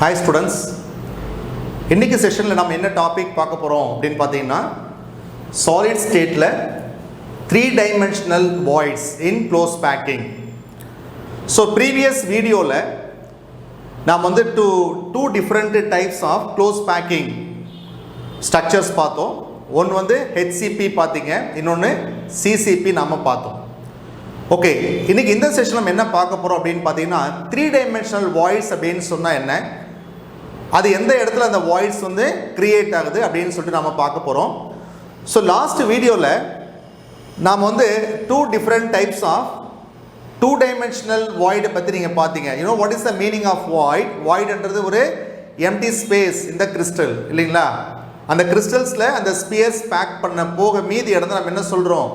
Hi students, இன்னைக்கு செஷனில் நம்ம என்ன டாபிக் பார்க்க போகிறோம் அப்படின்னு பார்த்தீங்கன்னா சாலிட் ஸ்டேட்டில் 3-dimensional voids in close packing. So previous வீடியோவில் நாம் வந்து two different types of close packing structures பார்த்தோம். ஒன்று வந்து HCP பார்த்தீங்க, இன்னொன்று CCP நாம் பார்த்தோம். ஓகே, இன்றைக்கி இந்த செஷன் நம்ம என்ன பார்க்க போகிறோம் அப்படின்னு பார்த்தீங்கன்னா 3-dimensional voids அப்படின்னு சொன்னால் என்ன, அது எந்த இடத்துல அந்த வாய்ஸ் வந்து கிரியேட் ஆகுது அப்படின்னு சொல்லிட்டு நம்ம பார்க்க போகிறோம். ஸோ லாஸ்ட் வீடியோவில் நாம் வந்து 2 different types of 2-dimensional void பற்றி நீங்கள் பார்த்தீங்க. You know what is the meaning of void? வாய்டுன்றது ஒரு எம்டி ஸ்பேஸ் இந்த கிறிஸ்டல் இல்லைங்களா, அந்த கிறிஸ்டல்ஸில் அந்த ஸ்பியர்ஸ் பேக் பண்ண போக மீதி இடத்துல நம்ம என்ன சொல்கிறோம்,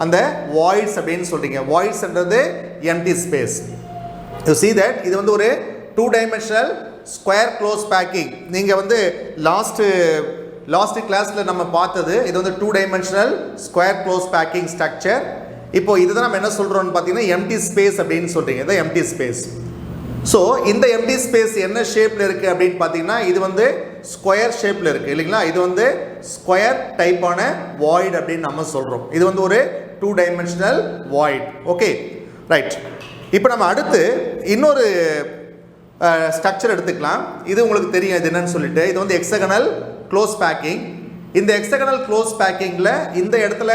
அந்த வாய்ட்ஸ் அப்படின்னு சொல்கிறீங்க. வாய்ட்ஸ்ன்றது empty space. You see that இது வந்து ஒரு 2-dimensional ஸ்கொயர் க்ளோஸ் பேக்கிங். நீங்கள் வந்து லாஸ்ட் கிளாஸில் நம்ம பார்த்தது இது வந்து 2-dimensional square close packing structure. இப்போ இதுதான் நம்ம என்ன சொல்கிறோம்னு பார்த்தீங்கன்னா எம்டி ஸ்பேஸ் அப்படின்னு சொல்கிறீங்க. இது எம்டி ஸ்பேஸ். ஸோ இந்த எம்டி ஸ்பேஸ் என்ன ஷேப்பில் இருக்குது அப்படின்னு பார்த்தீங்கன்னா இது வந்து ஸ்கொயர் ஷேப்பில் இருக்குது இல்லைங்களா. இது வந்து ஸ்கொயர் டைப்பான வாய்ட் அப்படின்னு நம்ம சொல்கிறோம். இது வந்து ஒரு 2-dimensional வாய்ட். Okay right. இப்போ நம்ம அடுத்து இன்னொரு ஸ்ட்ரக்சர் எடுத்துக்கலாம். இது உங்களுக்கு தெரியும் இது என்னன்னு சொல்லிட்டு. இது வந்து ஹெக்ஸகனல் க்ளோஸ் பேக்கிங். இந்த ஹெக்ஸகனல் க்ளோஸ் பேக்கிங்கில் இந்த இடத்துல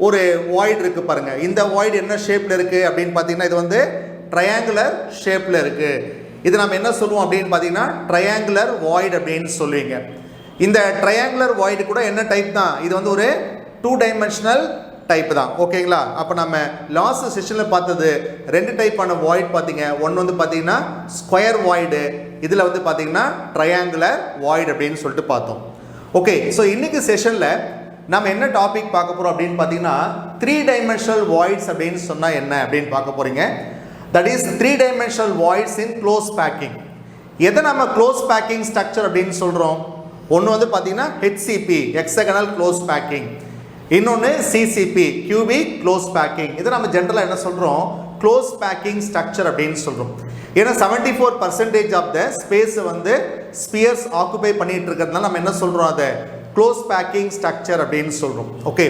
ஒரு வாய்ட் இருக்குது பாருங்கள். இந்த வாய்ட் என்ன ஷேப்பில் இருக்குது அப்படின்னு பார்த்தீங்கன்னா இது வந்து ட்ரையாங்குலர் ஷேப்பில் இருக்குது. இது நம்ம என்ன சொல்லுவோம் அப்படின்னு பார்த்தீங்கன்னா ட்ரையாங்குலர் வாய்ட் அப்படின்னு சொல்லுவீங்க. இந்த ட்ரையாங்குலர் வாய்டு கூட என்ன டைப் தான், இது வந்து ஒரு 2-dimensional டைப் தான். ஓகேங்களா. அப்போ நம்ம லாஸ்ட் செஷனில் பார்த்தது 2 டைப்பான வாய்ட் பார்த்தீங்க. ஒன்று வந்து பார்த்தீங்கன்னா ஸ்கொயர் வாய்டு, இதில் வந்து பார்த்தீங்கன்னா ட்ரையாங்குலர் வாய்டு அப்படின்னு சொல்லிட்டு பார்த்தோம். ஓகே, ஸோ இன்றைக்கி செஷனில் நம்ம என்ன டாபிக் பார்க்க போகிறோம் அப்படின்னு பார்த்தீங்கன்னா 3-dimensional வாய்ட்ஸ் அப்படின்னு சொன்னால் என்ன அப்படின்னு பார்க்க போகிறீங்க. That is 3-dimensional voids in close packing. எதை நம்ம க்ளோஸ் பேக்கிங் ஸ்ட்ரக்சர் அப்படின்னு சொல்கிறோம்? ஒன்று வந்து பார்த்தீங்கன்னா HCP ஹெக்ஸகனல் க்ளோஸ் பேக்கிங், இன்னொன்று CCP கியூபிக் க்ளோஸ் பேக்கிங். இதை நம்ம ஜென்ரலாக என்ன சொல்கிறோம், க்ளோஸ் பேக்கிங் ஸ்ட்ரக்சர் அப்படின்னு சொல்கிறோம். ஏன்னா 74% ஆஃப் த ஸ்பேஸை வந்து ஸ்பியர்ஸ் ஆக்குபை பண்ணிட்டு இருக்கிறதுனால நம்ம என்ன சொல்கிறோம், அதை க்ளோஸ் பேக்கிங் ஸ்ட்ரக்சர் அப்படின்னு சொல்கிறோம். ஓகே,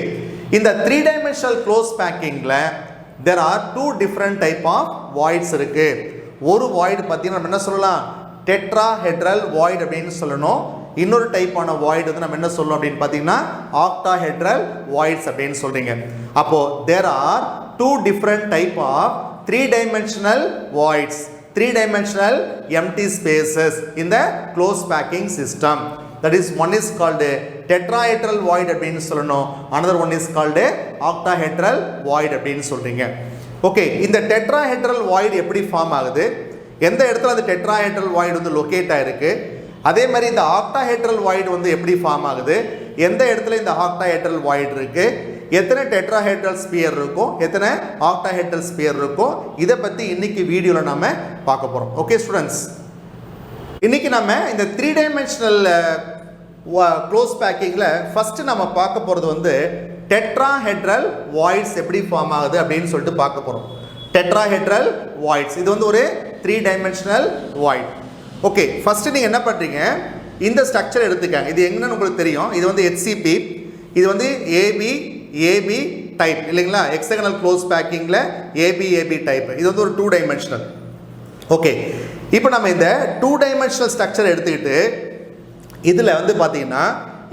இந்த 3-dimensional close பேக்கிங்கில் there are 2 different type of voids இருக்குது. ஒரு void பார்த்தீங்கன்னா நம்ம என்ன சொல்லலாம், டெட்ராஹெட்ரல் void அப்படின்னு சொல்லணும். இன்னொரு டைப்பான வாய்டு வந்து நம்ம என்ன சொல்லணும் அப்படின்னு பார்த்தீங்கன்னா ஆக்டாஹெட்ரல் வாய்ட்ஸ் அப்படின்னு சொல்கிறீங்க. அப்போது there are 2 different type of 3-dimensional voids, 3-dimensional empty spaces in the close packing system. That is, one is called tetrahedral void அப்படின்னு சொல்லணும், another one is called octahedral void அப்படின்னு சொல்கிறீங்க. ஓகே, இந்த tetrahedral void எப்படி form ஆகுது, எந்த இடத்துல அந்த டெட்ராஹெட்ரல் void வந்து லொக்கேட் ஆகிருக்கு, அதே மாதிரி இந்த ஆக்டாஹெட்ரல் வாய்டு வந்து எப்படி ஃபார்ம் ஆகுது, எந்த இடத்துல இந்த ஆக்டாஹெட்ரல் வாய்டு இருக்குது, எத்தனை டெட்ராஹெட்ரல் ஸ்பியர் இருக்கும், எத்தனை ஆக்டாஹெட்ரல் ஸ்பியர் இருக்கும், இதை பற்றி இன்னைக்கு வீடியோவில் நம்ம பார்க்க போகிறோம். ஓகே ஸ்டூடெண்ட்ஸ், இன்றைக்கி நம்ம இந்த 3-dimensional க்ளோஸ் பேக்கிங்கில் ஃபஸ்ட்டு நம்ம பார்க்க போகிறது வந்து டெட்ராஹெட்ரல் வாய்ட்ஸ் எப்படி ஃபார்ம் ஆகுது அப்படின்னு சொல்லிட்டு பார்க்க போகிறோம். டெட்ராஹெட்ரல் வாய்ட்ஸ் இது வந்து ஒரு 3-dimensional வாய்ட். ஓகே, ஃபஸ்ட்டு நீங்கள் என்ன பண்ணுறீங்க, இந்த ஸ்ட்ரக்சர் எடுத்துக்காங்க. இது எங்கன்னு உங்களுக்கு தெரியும். இது வந்து HCP, இது வந்து ஏபி டைப் இல்லைங்களா. ஹெக்ஸகனல் க்ளோஸ் பேக்கிங்கில் ஏபி டைப். இது வந்து ஒரு 2-dimensional. ஓகே, இப்போ நம்ம இந்த 2-dimensional ஸ்ட்ரக்சர் எடுத்துக்கிட்டு இதில் வந்து பார்த்தீங்கன்னா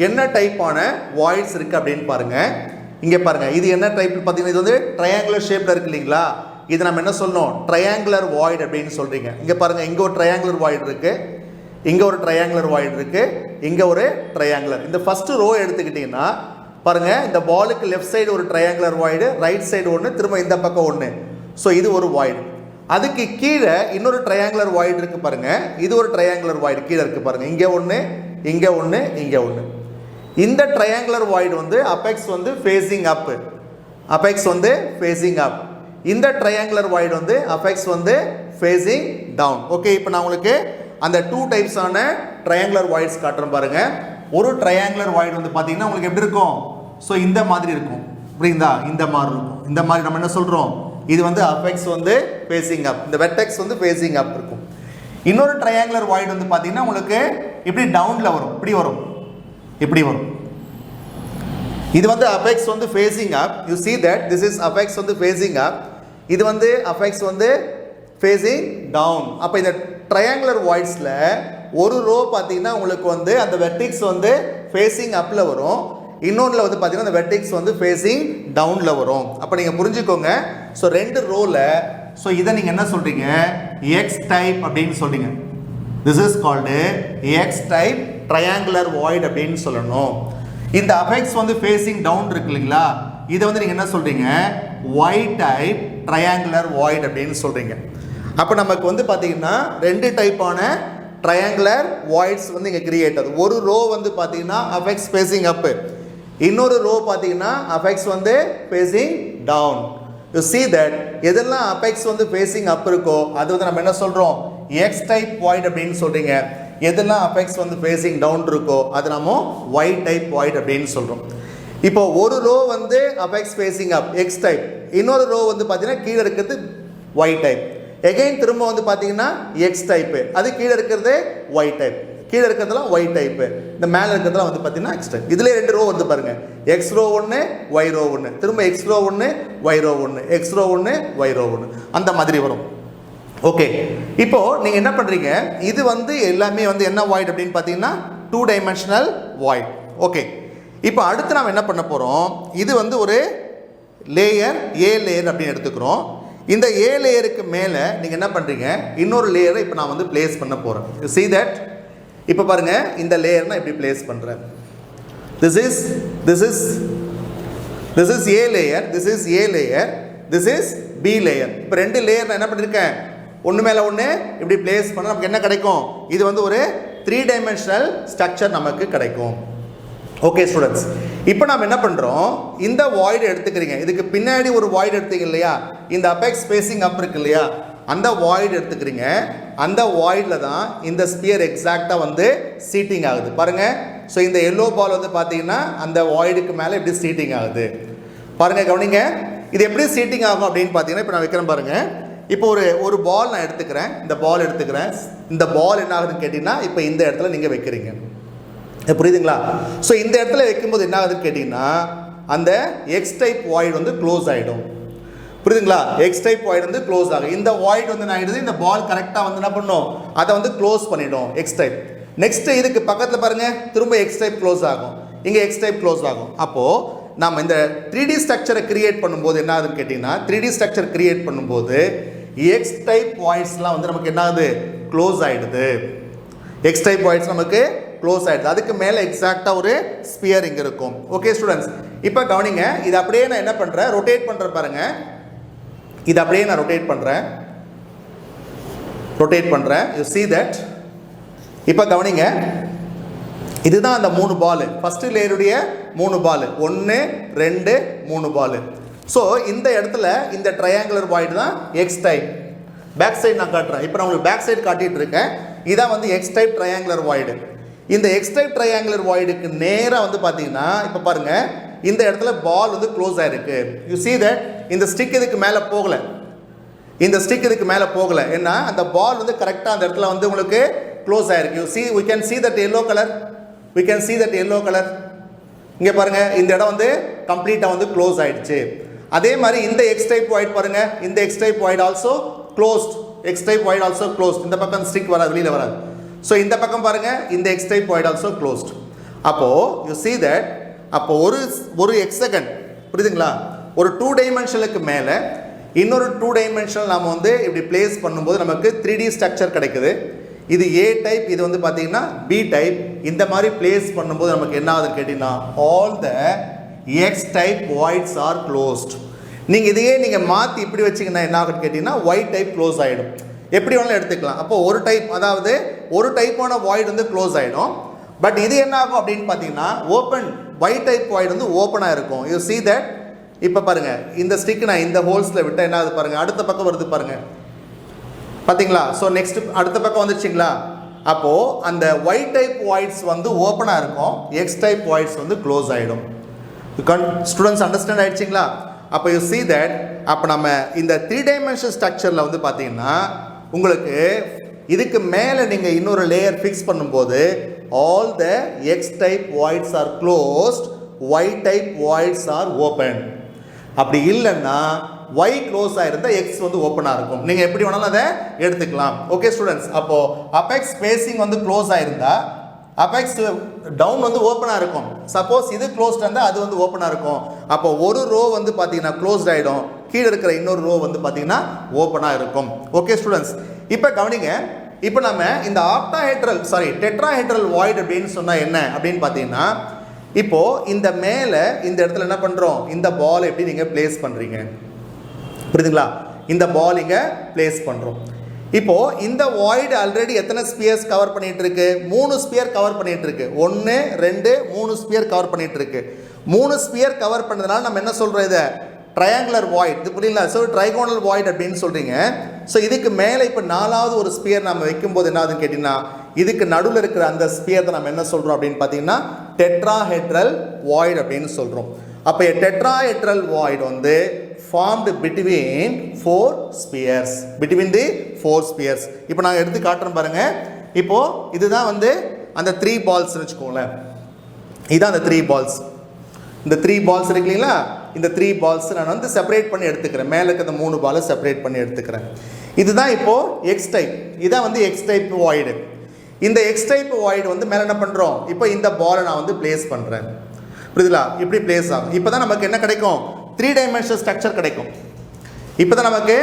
என்ன டைப்பான வாய்ட்ஸ் இருக்குது அப்படின்னு பாருங்கள். இங்கே பாருங்கள், இது என்ன டைப் பார்த்தீங்கன்னா இது வந்து ட்ரையாங்குலர் ஷேப்பில் இருக்குது இல்லைங்களா. இது நம்ம என்ன சொல்லணும், ட்ரையாங்குலர் வாய்ட் அப்படின்னு சொல்கிறீங்க. இங்கே பாருங்கள், இங்கே ஒரு ட்ரையாங்குலர் வாய்ட் இருக்குது, இங்கே ஒரு ட்ரையாங்குலர் வாய்ட் இருக்குது, இங்கே ஒரு ட்ரையாங்குலர். இந்த ஃபஸ்ட்டு ரோ எடுத்துக்கிட்டிங்கன்னா பாருங்கள், இந்த பாலுக்கு லெஃப்ட் சைடு ஒரு ட்ரையாங்குலர் வாய்டு, ரைட் சைடு ஒன்று, திரும்ப இந்த பக்கம் ஒன்று. ஸோ இது ஒரு வாய்டு. அதுக்கு கீழே இன்னொரு ட்ரையாங்குலர் வாய்டு இருக்குது பாருங்கள், இது ஒரு ட்ரையாங்குலர் வாய்டு கீழே இருக்குது பாருங்கள். இங்கே ஒன்று, இங்கே ஒன்று, இங்கே ஒன்று. இந்த ட்ரையாங்குலர் வாய்டு வந்து அபெக்ஸ் வந்து ஃபேஸிங் அப், அபெக்ஸ் வந்து ஃபேஸிங் அப். இந்த ட்ரையாங்குலர் வாய்டு வந்து அபெக்ஸ் வந்து ஃபேஸிங் டவுன். ஓகே, இப்போ நான் உங்களுக்கு அந்த 2 டைப்ஸான ட்ரையாங்குலர் வாய்ட்ஸ் காட்டுறேன் பாருங்கள். ஒரு ட்ரையாங்குலர் வாய்டு வந்து பார்த்தீங்கன்னா உங்களுக்கு எப்படி இருக்கும், ஸோ இந்த மாதிரி இருக்கும், புரியுதா, இந்த மாதிரி இருக்கும். இந்த மாதிரி நம்ம என்ன சொல்கிறோம், இது வந்து அபெக்ஸ் வந்து ஃபேஸிங் அப், இந்த வெர்டெக்ஸ் வந்து ஃபேஸிங் அப் இருக்கும். இன்னொரு ட்ரையாங்குலர் வாய்டு வந்து பார்த்தீங்கன்னா உங்களுக்கு இப்படி டவுனில் வரும், இப்படி வரும். இது வந்து அபெக்ஸ் வந்து facing up. You see that this is apex வந்து ஃபேஸிங் அப், இது வந்து அபெக்ஸ் வந்து ஃபேஸிங் டவுன். அப்போ இந்த ட்ரையாங்குலர் வாய்ட்ஸில் ஒரு ரோ பார்த்தீங்கன்னா உங்களுக்கு வந்து அந்த வெர்டிக்ஸ் வந்து ஃபேஸிங் அப்பில் வரும், இன்னொன்றில் வந்து பார்த்தீங்கன்னா அந்த வெர்டிக்ஸ் வந்து ஃபேஸிங் டவுனில் வரும். அப்போ நீங்கள் புரிஞ்சுக்கோங்க. ஸோ ரெண்டு ரோவில், ஸோ இதை நீங்கள் என்ன சொல்கிறீங்க, எக்ஸ் டைப் அப்படின்னு சொல்கிறீங்க. This is called X type triangular void அப்படின்னு சொல்லணும். இந்த அபெக்ஸ் வந்து ஃபேஸிங் டவுன் இருக்கு இல்லைங்களா, இதை வந்து நீங்கள் என்ன சொல்கிறீங்க, ஒய் டைப் ட்ரையாங்குலர் வாய்டு அப்படின்னு சொல்கிறீங்க. அப்போ நமக்கு வந்து பார்த்தீங்கன்னா ரெண்டு டைப்பான ட்ரையாங்குலர் வாய்ட்ஸ் வந்து இங்கே கிரியேட் ஆகுது. ஒரு ரோ வந்து பார்த்தீங்கன்னா அபெக்ஸ் ஃபேஸிங் அப்பு, இன்னொரு ரோ பார்த்தீங்கன்னா அபெக்ஸ் வந்து facing down. You see that எதெல்லாம் அபெக்ஸ் வந்து ஃபேஸிங் அப் இருக்கோ அது வந்து நம்ம என்ன சொல்கிறோம், எக்ஸ் டைப் வாய்டு அப்படின்னு சொல்கிறீங்க. எதெல்லாம் அபெக்ஸ் வந்து ஃபேஸிங் டவுன் இருக்கோ அது நம்ம ஒய் டைப் வாய்டு அப்படின்னு சொல்கிறோம். இப்போ ஒரு ரோ வந்து apex facing up X type, இன்னொரு ரோ வந்து பார்த்தீங்கன்னா கீழே இருக்கிறது ஒய் டைப். எகைன் திரும்ப வந்து பார்த்தீங்கன்னா எக்ஸ் டைப்பு, அது கீழே இருக்கிறது ஒய் டைப், கீழே இருக்கிறதுலாம் ஒய் டைப்பு, இந்த மேலே இருக்கிறதுலாம் வந்து பார்த்தீங்கன்னா எக்ஸ் டைப். இதில் ரெண்டு ரோ வந்து பாருங்கள், எக்ஸ் ரோ ஒன்று ஒய் ரோ ஒன்று, திரும்ப எக்ஸ் ரோ ஒன்று ஒய் ரோ ஒன்று, எக்ஸ் ரோ ஒன்று ஒய் ரோ ஒன்று, அந்த மாதிரி வரும். ஓகே, இப்போ நீங்கள் என்ன பண்ணுறீங்க, இது வந்து எல்லாமே வந்து என்ன வாய்ட் அப்படின்னு பார்த்தீங்கன்னா 2 டைமென்ஷனல் வாய்ட். ஓகே, இப்போ அடுத்து நாம் என்ன பண்ண போகிறோம், இது வந்து ஒரு லேயர் ஏ லேயர் அப்படின்னு எடுத்துக்கிறோம். இந்த ஏ லேயருக்கு மேலே நீங்கள் என்ன பண்ணுறீங்க, இன்னொரு லேயரை இப்போ நான் வந்து பிளேஸ் பண்ண போகிறேன். யூ see that, இப்போ பாருங்கள் இந்த லேயர் நான் இப்படி பிளேஸ் பண்ணுறேன். this is A layer, this is A layer, this is B layer. இப்போ ரெண்டு லேயர் நான் என்ன பண்ணியிருக்கேன், ஒன்று மேலே ஒன்று இப்படி பிளேஸ் பண்ணால் நமக்கு என்ன கிடைக்கும், இது வந்து ஒரு 3 டைமென்ஷனல் ஸ்ட்ரக்சர் நமக்கு கிடைக்கும். ஓகே ஸ்டூடெண்ட்ஸ், இப்போ நம்ம என்ன பண்ணுறோம், இந்த வாய்டு எடுத்துக்கிறீங்க, இதுக்கு பின்னாடி ஒரு வாய்டு எடுத்தீங்க இல்லையா, இந்த அபெக்ஸ் ஃபேஸிங் அப் இருக்கு இல்லையா, அந்த வாய்டு எடுத்துக்கிறீங்க. அந்த வாய்டில் தான் இந்த ஸ்பியர் எக்ஸாக்டாக வந்து சீட்டிங் ஆகுது பாருங்கள். ஸோ இந்த எல்லோ பால் வந்து பார்த்தீங்கன்னா அந்த வாய்டுக்கு மேலே இப்படி சீட்டிங் ஆகுது பாருங்கள், கவனிங்க. இது எப்படி சீட்டிங் ஆகும் அப்படின்னு பார்த்தீங்கன்னா, இப்போ நான் வைக்கிறேன் பாருங்கள். இப்போ ஒரு பால் நான் எடுத்துக்கிறேன், இந்த பால் எடுத்துக்கிறேன், இந்த பால் என்ன ஆகுதுன்னு கேட்டிங்கன்னா இப்போ இந்த இடத்துல நீங்கள் வைக்கிறீங்க, புரியுதுங்களா? ஸோ இந்த இடத்துல வைக்கும்போது என்ன ஆகுதுன்னு கேட்டிங்கன்னா அந்த எக்ஸ் டைப் வாய்டு வந்து க்ளோஸ் ஆகிடும், புரியுதுங்களா? எக்ஸ் டைப் வாய்டு வந்து க்ளோஸ் ஆகும். இந்த வாய்டு வந்து நான் ஆகிடுது, இந்த பால் கரெக்டாக வந்து என்ன பண்ணணும், அதை வந்து க்ளோஸ் பண்ணிடும் எக்ஸ் டைப். நெக்ஸ்ட் இதுக்கு பக்கத்தில் பாருங்கள், திரும்ப எக்ஸ் டைப் க்ளோஸ் ஆகும், இங்கே எக்ஸ் டைப் க்ளோஸ் ஆகும். அப்போது நம்ம இந்த 3D ஸ்ட்ரக்சரை கிரியேட் பண்ணும்போது என்ன ஆகுதுன்னு கேட்டிங்கன்னா, 3D ஸ்ட்ரக்சர் கிரியேட் பண்ணும்போது எக்ஸ் டைப் வாய்ட்ஸ்லாம் வந்து நமக்கு என்ன ஆகுது, க்ளோஸ் ஆகிடுது. எக்ஸ் டைப் வாய்ட்ஸ் நமக்கு க்ளோஸ் ஆகிடுது. அதுக்கு மேலே எக்ஸாக்டாக ஒரு ஸ்பியர் இங்கே இருக்கும். ஓகே ஸ்டூடெண்ட்ஸ், இப்போ கவனிங்க, இது அப்படியே நான் என்ன பண்ணுறேன், ரொட்டேட் பண்ணுறேன் பாருங்கள். இது அப்படியே நான் ரொட்டேட் பண்ணுறேன். You see that. இப்போ கவனிங்க, இதுதான் அந்த 3 பால், ஃபஸ்ட்டு லேயருடைய 3 பால், 1 2 3 பால். ஸோ இந்த இடத்துல இந்த ட்ரையாங்குலர் வாய்டு தான் எக்ஸ் டைப். பேக் சைடு நான் காட்டுறேன், இப்போ நான் உங்களுக்கு பேக் சைடு காட்டிகிட்டு இருக்கேன். இதான் வந்து எக்ஸ் டைப் ட்ரையாங்குலர் வாய்டு. இந்த எக்ஸ் டைப் ட்ரையாங்குலர் வாய்டுக்கு நேராக வந்து பார்த்தீங்கன்னா இப்போ பாருங்கள், இந்த இடத்துல பால் வந்து க்ளோஸ் ஆகிருக்கு. யூ see that, இந்த ஸ்டிக் இதுக்கு மேலே போகலை, ஏன்னா அந்த பால் வந்து கரெக்டாக அந்த இடத்துல வந்து உங்களுக்கு க்ளோஸ் ஆகிருக்கு. we can see that yellow color. இங்கே பாருங்கள், இந்த இடம் வந்து கம்ப்ளீட்டாக வந்து க்ளோஸ் ஆகிடுச்சு. அதே மாதிரி இந்த எக்ஸ் டைப் வாய்டு பாருங்கள், இந்த X type void also closed, இந்த பக்கம் ஸ்டிக் வராது, வெளியில் வராது. ஸோ இந்த பக்கம் பாருங்கள், இந்த X type void also closed. அப்போது யூ see that, அப்போ ஒரு எக்ஸகன், புரியுதுங்களா, ஒரு 2 டைமென்ஷனுக்கு மேலே இன்னொரு 2 டைமென்ஷனல் நாம் வந்து இப்படி பிளேஸ் பண்ணும்போது நமக்கு 3D ஸ்ட்ரக்சர் கிடைக்குது. இது ஏ டைப், இது வந்து பார்த்தீங்கன்னா பி டைப். இந்த மாதிரி பிளேஸ் பண்ணும்போது நமக்கு என்ன ஆகுதுன்னு கேட்டிங்கன்னா all the X type voids R closed. நீங்கள் இதையே நீங்கள் மாற்றி இப்படி வச்சிங்கன்னா என்ன ஆகுதுன்னு கேட்டிங்கன்னா ஒய் டைப் க்ளோஸ் ஆகிடும். எப்படி வேணாலும் எடுத்துக்கலாம். அப்போ ஒரு டைப், அதாவது ஒரு டைப்பான வாய்டு வந்து க்ளோஸ் ஆகிடும். பட் இது என்ன ஆகும் அப்படின்னு பார்த்தீங்கன்னா ஓப்பன், ஒய் டைப் வாய்டு வந்து ஓப்பனாக இருக்கும். You see that. இப்போ பாருங்கள், இந்த ஸ்டிக் நான் இந்த ஹோல்ஸில் விட்டால் என்ன ஆகுது பாருங்கள், அடுத்த பக்கம் வருது பாருங்கள், பார்த்தீங்களா? ஸோ நெக்ஸ்ட் அடுத்த பக்கம் வந்துச்சுங்களா? அப்போது அந்த ஒய் டைப் வாய்ட்ஸ் வந்து ஓப்பனாக இருக்கும், எக்ஸ் டைப் வாய்ட்ஸ் வந்து க்ளோஸ் ஆகிடும். ஸ்டூடெண்ட்ஸ் அண்டர்ஸ்டாண்ட் ஆகிடுச்சிங்களா? அப்போ யூ see that. அப்போ நம்ம இந்த 3 டைமென்ஷனல் ஸ்ட்ரக்சரில் வந்து பார்த்தீங்கன்னா உங்களுக்கு இதுக்கு மேலே நீங்கள் இன்னொரு லேயர் ஃபிக்ஸ் பண்ணும்போது all the X type voids are closed, Y type voids are open. அப்படி இல்லைன்னா Y க்ளோஸ் ஆயிருந்தா X வந்து ஓப்பனாக இருக்கும். நீங்கள் எப்படி வேணாலும் அதை எடுத்துக்கலாம். ஓகே ஸ்டூடெண்ட்ஸ், அப்போது அபெக்ஸ் ஸ்பேசிங் வந்து க்ளோஸ் ஆயிருந்தா அபெக்ஸ் டவுன் வந்து ஓப்பனாக இருக்கும். சப்போஸ் இது க்ளோஸ்ட் இருந்தால் அது வந்து ஓப்பனாக இருக்கும். அப்போ ஒரு ரோ வந்து பார்த்தீங்கன்னா க்ளோஸ்ட் ஆகிடும், கீழே இருக்கிற இன்னொரு ரோ வந்து பார்த்தீங்கன்னா ஓப்பனாக இருக்கும். ஓகே ஸ்டூடெண்ட்ஸ், இப்போ கவனிங்க. இப்போ நம்ம இந்த டெட்ராஹெட்ரல் வாய்ட் அப்படின்னு சொன்னால் என்ன அப்படின்னு பார்த்தீங்கன்னா, இப்போது இந்த மேலே இந்த இடத்துல என்ன பண்ணுறோம், இந்த பால் எப்படி நீங்கள் பிளேஸ் பண்ணுறீங்க, புரியுதுங்களா? இந்த பால் இங்கே பிளேஸ் பண்ணுறோம். இப்போது இந்த வாய்டு ஆல்ரெடி எத்தனை ஸ்பியர்ஸ் கவர் பண்ணிகிட்டு இருக்கு? 3 ஸ்பியர் கவர் பண்ணிகிட்டு இருக்கு. 1 2 3 ஸ்பியர் கவர் பண்ணிகிட்டு இருக்கு. 3 ஸ்பியர் கவர் பண்ணதுனால நம்ம என்ன சொல்கிறோம், இதை ட்ரையாங்குலர் வாய்ட், இது புரியுங்களா? ஸோ ட்ரைகோனல் வாய்ட் அப்படின்னு சொல்கிறீங்க. ஸோ இதுக்கு மேலே இப்போ 4வது ஒரு ஸ்பியர் நம்ம வைக்கும்போது என்ன ஆகுதுன்னு கேட்டிங்கன்னா, இதுக்கு நடுவில் இருக்கிற அந்த ஸ்பியர் தான் நம்ம என்ன சொல்கிறோம் அப்படின்னு பார்த்தீங்கன்னா டெட்ராஹெட்ரல் வாய்ட் அப்படின்னு சொல்கிறோம். அப்போ டெட்ராஹெட்ரல் வாய்ட் வந்து formed between 4 spheres, between the 4 spheres. இப்போ நாங்கள் எடுத்து காட்டுறோம் பாருங்கள். இப்போது இதுதான் வந்து அந்த 3 balls வச்சுக்கோங்களேன். இதுதான் அந்த 3 balls. இந்த 3 balls இருக்கு இல்லைங்களா, இந்த 3 balls நான் வந்து செப்பரேட் பண்ணி எடுத்துக்கிறேன். மேலே இருக்க இந்த 3 பாலை செப்பரேட் பண்ணி எடுத்துக்கிறேன். இதுதான் இப்போது எக்ஸ் டைப். இதான் வந்து எக்ஸ் டைப் வாய்டு. இந்த எக்ஸ் டைப் வாய்டு வந்து மேலே என்ன பண்ணுறோம், இப்போ இந்த பாலை நான் வந்து பிளேஸ் பண்ணுறேன், புரியுதுங்களா? இப்படி பிளேஸ் ஆகும். இப்போ தான் நமக்கு என்ன கிடைக்கும், 3 டைமென்ஷனல் ஸ்ட்ரக்சர் கிடைக்கும். இப்போ தான் நமக்கு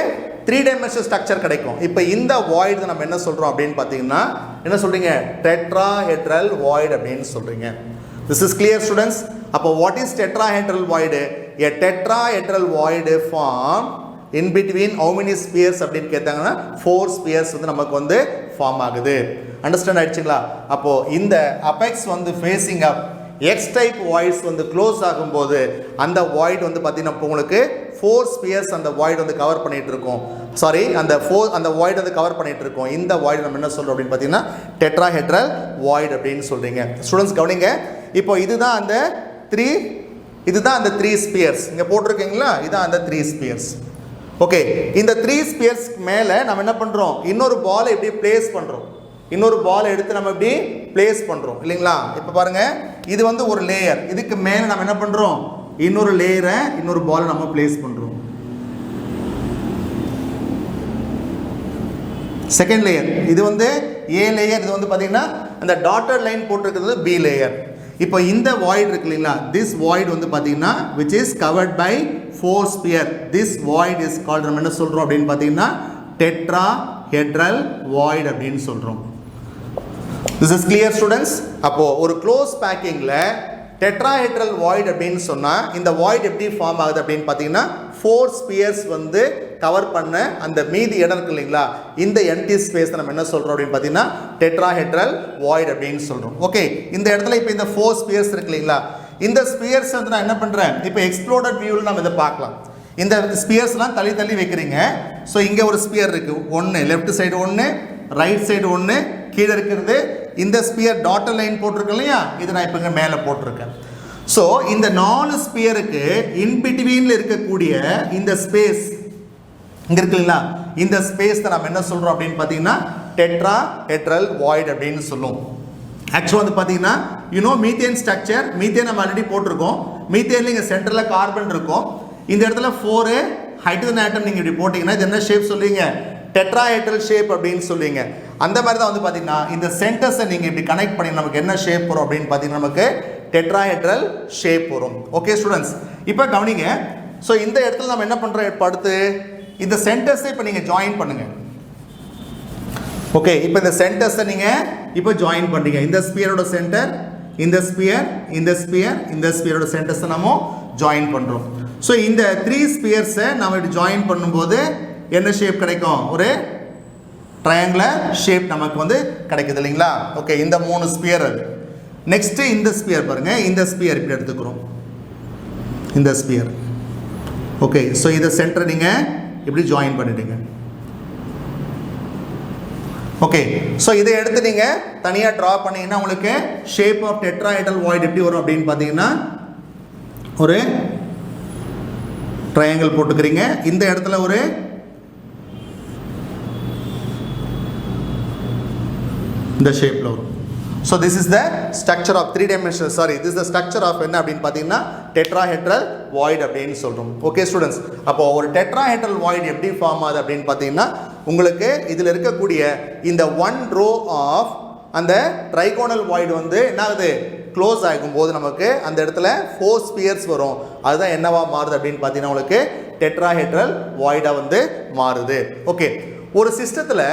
3 டைமென்ஷனல் ஸ்ட்ரக்சர் கிடைக்கும். இப்போ இந்த வாய்டு நம்ம என்ன சொல்கிறோம் அப்படின்னு பார்த்தீங்கன்னா, என்ன சொல்கிறீங்க, டெட்ராஹெட்ரல் வாய்டு அப்படின்னு சொல்கிறீங்க. This is clear students? அப்போ what is tetrahedral void? A tetrahedral void form in between how many spheres அப்படின்னு கேட்டாங்கன்னா 4 ஸ்பியர்ஸ் வந்து நமக்கு வந்து ஃபார்ம் ஆகுது. அண்டர்ஸ்டாண்ட் ஆயிடுச்சுங்களா? அப்போது இந்த அபெக்ஸ் வந்து facing up X type voids வந்து க்ளோஸ் ஆகும்போது அந்த வாய்ட் வந்து பார்த்தீங்கன்னா இப்போ உங்களுக்கு 4 ஸ்பியர்ஸ் அந்த வாய்ட் வந்து கவர் பண்ணிகிட்டு இருக்கோம். சாரி, அந்த வாய்ட் வந்து கவர் பண்ணிகிட்டு இருக்கோம். இந்த வாய்ட் நம்ம என்ன சொல்கிறோம் அப்படின்னு பார்த்தீங்கன்னா டெட்ராஹெட்ரல் வாய்ட் அப்படின்னு சொல்கிறீங்க. ஸ்டூடெண்ட்ஸ் கவனிங்க. இப்போ இதுதான் அந்த 3 ஸ்பியர்ஸ் இங்கே போட்டிருக்கீங்களா, இதுதான் அந்த 3 ஸ்பியர்ஸ். ஓகே, இந்த 3 ஸ்பியர்ஸ் மேலே நம்ம என்ன பண்ணுறோம், இன்னொரு பாலை எப்படி பிளேஸ் பண்ணுறோம், இன்னொரு பால் எடுத்து நம்ம இப்படி பிளேஸ் பண்ணுறோம் இல்லைங்களா? இப்போ பாருங்கள், இது வந்து ஒரு லேயர். இதுக்கு மேலே நம்ம என்ன பண்ணுறோம், இன்னொரு லேயரை இன்னொரு பாலை நம்ம பிளேஸ் பண்ணுறோம். செகண்ட் லேயர் இது வந்து ஏ லேயர். இது வந்து பார்த்தீங்கன்னா அந்த டாட்டர் லைன் போட்டிருக்கிறது பி லேயர். இப்போ இந்த வாய்ட் இருக்கு இல்லைங்களா, திஸ் வாய்ட் வந்து பார்த்தீங்கன்னா which is covered by 4 sphere. This void is called, நம்ம என்ன சொல்கிறோம் அப்படின்னு பார்த்தீங்கன்னா டெட்ராஹெட்ரல் வாய்ட் அப்படின்னு சொல்கிறோம். This is clear students? அப்போது ஒரு க்ளோஸ் பேக்கிங்கில் டெட்ராஹெட்ரல் வாய்ட் அப்படின்னு சொன்னால் இந்த வாய்ட் எப்படி ஃபார்ம் ஆகுது அப்படின்னு பார்த்தீங்கன்னா 4 ஸ்பியர்ஸ் வந்து கவர் பண்ண அந்த மீதி இடம் இருக்கு இல்லைங்களா, இந்த எம்டி ஸ்பேஸ் நம்ம என்ன சொல்கிறோம் அப்படின்னு பார்த்தீங்கன்னா டெட்ராஹெட்ரல் வாய்ட் அப்படின்னு சொல்கிறோம். ஓகே, இந்த இடத்துல இப்போ இந்த 4 ஸ்பியர்ஸ் இருக்கு இல்லைங்களா, இந்த ஸ்பியர்ஸ் வந்து நான் என்ன பண்ணுறேன், இப்போ எக்ஸ்ப்ளோர்டட் வியூவில் நம்ம இதை பார்க்கலாம். இந்த ஸ்பியர்ஸ்லாம் தள்ளி தள்ளி வைக்கிறீங்க. ஸோ இங்கே ஒரு ஸ்பியர் இருக்குது, 1 லெஃப்ட் சைடு 1, ரைட் சைடு 1, கீழே இருக்கிறது இந்த ஸ்பியர் டாட்டர் லைன் போட்டிருக்கு இல்லையா, இது நான் இப்போ இங்கே மேலே போட்டிருக்கேன். ஸோ இந்த 4 ஸ்பியருக்கு இன்பிட்வீனில் இருக்கக்கூடிய இந்த ஸ்பேஸ் இங்கே இருக்கு இல்லைங்களா, இந்த ஸ்பேஸ் தான் நம்ம என்ன சொல்கிறோம் அப்படின்னு பார்த்தீங்கன்னா டெட்ராஹெட்ரல் வாய்ட் அப்படின்னு சொல்லுவோம். ஆக்சுவலாக வந்து பார்த்தீங்கன்னா மீத்தேன் ஸ்ட்ரக்சர், மீத்தேன் நம்ம ஆல்ரெடி போட்டிருக்கோம். மீத்தேனில் இங்கே சென்டரில் கார்பன் இருக்கும். இந்த இடத்துல 4 ஹைட்ரஜன் ஆட்டம் நீங்கள் இப்படி போட்டிங்கன்னா இது என்ன ஷேப் சொல்லுவீங்க, டெட்ராஹெட்ரல் ஷேப் அப்படின்னு சொல்லுவீங்க. அந்த மாதிரி தான் வந்து பார்த்தீங்கன்னா இந்த சென்டர்ஸை நீங்கள் இப்படி கனெக்ட் பண்ணி நமக்கு என்ன ஷேப் வரும் அப்படின்னு பார்த்தீங்கன்னா நமக்கு டெட்ராஹெட்ரல் ஷேப் வரும். ஓகே ஸ்டூடெண்ட்ஸ், இப்போ கவனிங்க. ஸோ இந்த இடத்துல நம்ம என்ன பண்ணுறோம், இப்போ அடுத்து இந்த சென்டர்ஸை இப்போ நீங்கள் ஜாயின் பண்ணுங்கள். ஓகே, இப்போ இந்த சென்டர்ஸை நீங்கள் இப்போ ஜாயின் பண்ணுறீங்க. இந்த ஸ்பியரோட சென்டர், இந்த ஸ்பியர், இந்த ஸ்பியர், இந்த ஸ்பியரோட சென்டர்ஸை நம்ம ஜாயின் பண்ணுறோம். ஸோ இந்த 3 ஸ்பியர்ஸை நம்ம இப்படி ஜாயின் பண்ணும்போது என்ன ஷேப் கிடைக்கும், ஒரு ட்ரையாங்குலர் ஷேப் நமக்கு வந்து கிடைக்குது இல்லைங்களா? ஓகே, இந்த 3 ஸ்பியர். அது நெக்ஸ்ட்டு இந்த ஸ்பியர் பாருங்கள், இந்த ஸ்பியர் இப்படி எடுத்துக்கிறோம், இந்த ஸ்பியர். ஓகே, ஸோ இதை சென்டரை நீங்கள் இப்படி ஜாயின் பண்ணிவிடுங்க. ஓகே, ஸோ இதை எடுத்து நீங்கள் தனியாக ட்ரா பண்ணிங்கன்னா உங்களுக்கு ஷேப் ஆஃப் டெட்ராஹெட்ரல் வாய்ட் எப்படி வரும் அப்படின்னு பார்த்தீங்கன்னா ஒரு ட்ரையாங்கிள் போட்டுக்கிறீங்க. இந்த இடத்துல ஒரு இந்த ஷேப்பில் வரும். So this is the structure of three dimensional this is the structure of என்ன அப்படின்னு பார்த்தீங்கன்னா டெட்ராஹெட்ரல் வாய்டு அப்படின்னு சொல்கிறோம். ஓகே ஸ்டூடெண்ட்ஸ், அப்போ ஒரு டெட்ராஹெட்ரல் வாய்டு எப்படி ஃபார்ம் ஆகுது அப்படின்னு பார்த்தீங்கன்னா உங்களுக்கு இதில் இருக்கக்கூடிய இந்த ஒன் ரோ ஆஃப் அந்த ட்ரைகோனல் வாய்டு வந்து என்ன ஆகுது, க்ளோஸ் ஆகும்போது நமக்கு அந்த இடத்துல 4 ஸ்பியர்ஸ் வரும். அதுதான் என்னவா மாறுது அப்படின்னு பார்த்தீங்கன்னா உங்களுக்கு டெட்ராஹெட்ரல் வாய்டாக வந்து மாறுது. ஓகே, ஒரு சிஸ்டத்தில்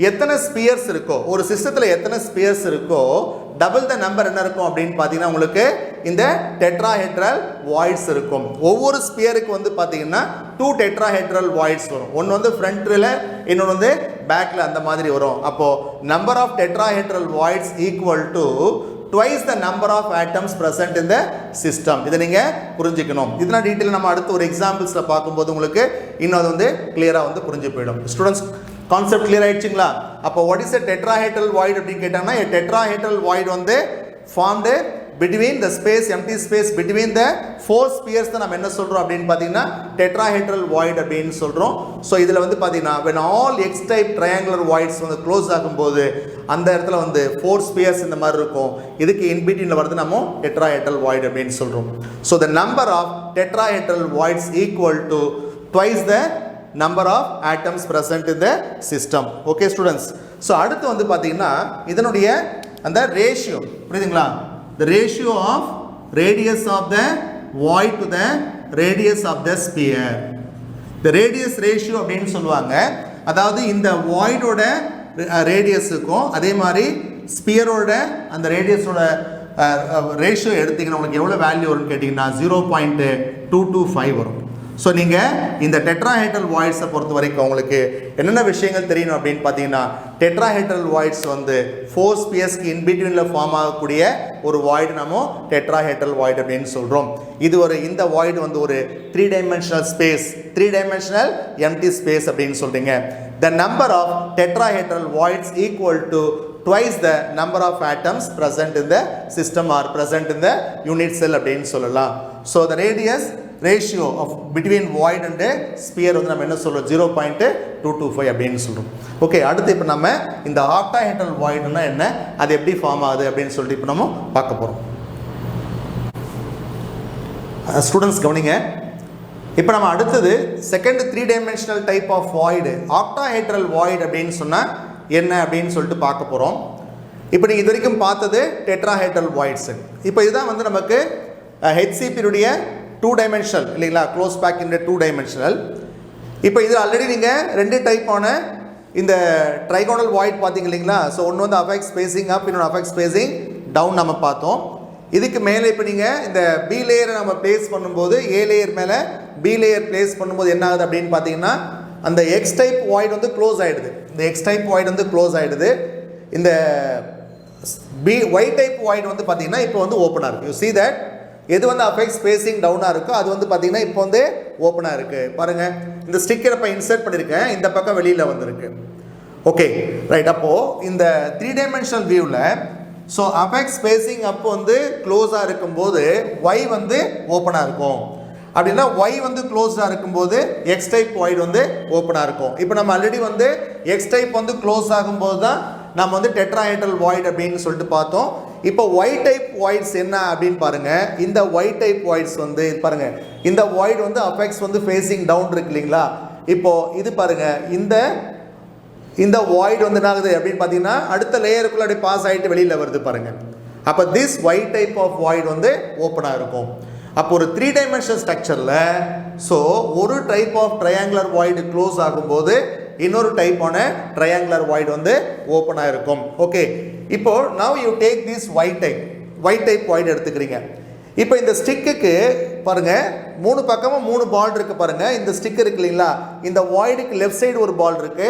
எத்தனை ஸ்பியர்ஸ் இருக்கோ, ஒரு சிஸ்டத்தில் எத்தனை ஸ்பியர்ஸ் இருக்கோ டபுள் த நம்பர் என்ன இருக்கும் அப்படின்னு பார்த்தீங்கன்னா உங்களுக்கு இந்த டெட்ராஹெட்ரல் வாய்ட்ஸ் இருக்கும். ஒவ்வொரு ஸ்பியருக்கு வந்து பார்த்தீங்கன்னா 2 டெட்ராஹெட்ரல் வாய்ட்ஸ் வரும். ஒன்று வந்து ஃப்ரண்ட்டில், இன்னொன்று வந்து பேக்கில், அந்த மாதிரி வரும். அப்போது number of tetrahedral voids equal to twice the number of atoms present in the system. இதை நீங்கள் புரிஞ்சுக்கணும். இதெல்லாம் டீட்டெயில் நம்ம அடுத்து ஒரு எக்ஸாம்பிள்ஸில் பார்க்கும்போது உங்களுக்கு இன்னும் அது வந்து கிளியராக வந்து புரிஞ்சு போயிடும். ஸ்டூடெண்ட்ஸ் கான்செப்ட் கிளியர் ஆயிடுச்சுங்களா? அப்போ what is a tetrahedral void அப்படின்னு கேட்டாங்கன்னா டெட்ராஹெட்ரல் வாய்டு வந்து formed between the space, empty space between the 4 spheres தான் நம்ம என்ன சொல்கிறோம் அப்படின்னு பார்த்தீங்கன்னா டெட்ராஹெட்ரல் வாய்டு அப்படின்னு சொல்கிறோம். ஸோ இதில் வந்து பார்த்தீங்கன்னா when all x type triangular voids வந்து க்ளோஸ் ஆகும்போது அந்த இடத்துல வந்து 4 ஸ்பியர்ஸ் இந்த மாதிரி இருக்கும். இதுக்கு இன்பிட்வீனில் வருது நம்ம டெட்ராஹெட்ரல் வாய்டு அப்படின்னு சொல்கிறோம். So the number of tetrahedral voids equal to twice the number of atoms present in the system. Okay students, so அடுத்து வந்து பார்த்தீங்கன்னா இதனுடைய அந்த ரேஷியோ புரியுதுங்களா? The ratio of radius of the void to the radius of the sphere. The radius ratio அப்படின்னு சொல்லுவாங்க. அதாவது இந்த voidோட ரேடியஸுக்கும் அதே மாதிரி ஸ்பியரோட அந்த ரேடியஸோட ரேஷியோ எடுத்திங்கன்னா உங்களுக்கு எவ்வளோ வேல்யூ வரும்னு கேட்டிங்கன்னா 0.225 வரும். ஸோ நீங்கள் இந்த டெட்ராஹெட்ரல் வாய்ட்ஸை பொறுத்த வரைக்கும் உங்களுக்கு என்னென்ன விஷயங்கள் தெரியணும் அப்படின்னு பார்த்தீங்கன்னா டெட்ராஹெட்ரல் வாய்ட்ஸ் வந்து 4 ஸ்பியர்ஸ்க்கு இன்பிட்வீனில் ஃபார்ம் ஆகக்கூடிய ஒரு வாய்டு நம்ம டெட்ராஹெட்ரல் வாய்டு அப்படின்னு சொல்கிறோம். இது இந்த வாய்டு வந்து ஒரு 3 dimensional space, 3 dimensional empty space அப்படின்னு சொல்கிறீங்க. The number of tetrahedral voids equal to twice the number of atoms present in the system or present in the unit cell அப்படின்னு சொல்லலாம். So the radius ratio of between void and sphere வந்து நம்ம என்ன சொல்றோம் 0.225 அப்படின்னு சொல்றோம். Okay, அடுத்து இப்போ நம்ம இந்த ஆக்டாஹெட்ரல் வாய்டுனா என்ன, அது எப்படி ஃபார்ம் ஆகுது அப்படின்னு சொல்லிட்டு இப்போ நம்ம பார்க்க போகிறோம். ஸ்டூடெண்ட்ஸ் கவனிங்க, இப்போ நம்ம அடுத்தது second 3 dimensional type of void octahedral void அப்படின்னு சொன்னால் என்ன அப்படின்னு சொல்லிட்டு பார்க்க போகிறோம். இப்போ நீங்கள் இது வரைக்கும் பார்த்தது டெட்ராஹெட்ரல் வாய்ட்ஸு. இப்போ இதுதான் வந்து நமக்கு ஹெச்சிபியுடைய 2 டைமென்ஷனல் இல்லைங்களா, க்ளோஸ் பேக் இன் 2 டைமென்ஷனல். இப்போ இது ஆல்ரெடி நீங்கள் 2 டைப்பான இந்த ட்ரைகோனல் வாய்ட் பார்த்தீங்க இல்லைங்களா. ஸோ ஒன்று வந்து அஃபெக்ட் ஸ்பேசிங் அப், இன்னொன்று அஃபெக்ட் ஸ்பேசிங் டவுன் நம்ம பார்த்தோம். இதுக்கு மேலே இப்போ நீங்கள் இந்த பி லேயரை நம்ம பிளேஸ் பண்ணும்போது ஏ லேயர் மேலே பி லேயர் பிளேஸ் பண்ணும்போது என்ன ஆகுது அப்படின்னு பார்த்தீங்கன்னா அந்த எக்ஸ் டைப் வாய்டு வந்து க்ளோஸ் ஆகிடுது. இந்த எக்ஸ் டைப் வாய்டு வந்து க்ளோஸ் ஆகிடுது. இந்த ஒய் டைப் வாய்டு வந்து பார்த்தீங்கன்னா இப்போ வந்து ஓப்பனாக இருக்குது. யூ சி தட் எது வந்து அஃபெக்ட் ஸ்பேசிங் டவுனாக இருக்கோ அது வந்து பார்த்தீங்கன்னா இப்போ வந்து ஓப்பனாக இருக்குது. பாருங்கள், இந்த ஸ்டிக்கரை இப்போ இன்சர்ட் பண்ணியிருக்கேன், இந்த பக்கம் வெளியில் வந்திருக்கு. Okay right. அப்போது இந்த 3 டைமென்ஷனல் வியூவில் ஸோ அஃபெக்ட் ஸ்பேசிங் அப்போ வந்து க்ளோஸாக இருக்கும்போது ஒய் வந்து ஓப்பனாக இருக்கும். அப்படின்னா ஒய் வந்து க்ளோஸ்டாக இருக்கும்போது எக்ஸ் டைப் வாய்டு வந்து ஓப்பனாக இருக்கும். இப்போ நம்ம ஆல்ரெடி வந்து எக்ஸ் டைப் வந்து க்ளோஸ் ஆகும்போது தான் நம்ம வந்து டெட்ராஹெட்ரல் வாய்டு அப்படின்னு சொல்லிட்டு பார்த்தோம். இப்போ ஒய் டைப் வாய்ட்ஸ் என்ன அப்படின்னு பாருங்கள். இந்த ஒய் டைப் வாய்ட்ஸ் வந்து பாருங்கள், இந்த வாய்டு வந்து அஃபெக்ட்ஸ் வந்து ஃபேஸிங் டவுன் இருக்கு இல்லைங்களா. இப்போது இது பாருங்கள், இந்த வாய்டு வந்து என்ன ஆகுது அப்படின்னு பார்த்தீங்கன்னா அடுத்த லேயருக்குள்ளே அப்படியே பாஸ் ஆகிட்டு வெளியில் வருது பாருங்கள். அப்போ this Y type of void வந்து ஓப்பனாக இருக்கும். அப்போ ஒரு 3 டைமென்ஷனல் ஸ்ட்ரக்சரில் ஸோ ஒரு type of triangular void close ஆகும்போது இன்னொரு டைப்பான ட்ரையாங்குலர் வாய்டு வந்து ஓப்பனாக இருக்கும். ஓகே, இப்போ now you take this Y type void எடுத்துக்கிறீங்க. இப்போ இந்த ஸ்டிக்குக்கு பாருங்கள் 3 பக்கமும் 3 பால் இருக்குது பாருங்கள். இந்த ஸ்டிக் இருக்கு இல்லைங்களா, இந்த வாய்டுக்கு லெஃப்ட் சைடு ஒரு பால் இருக்குது,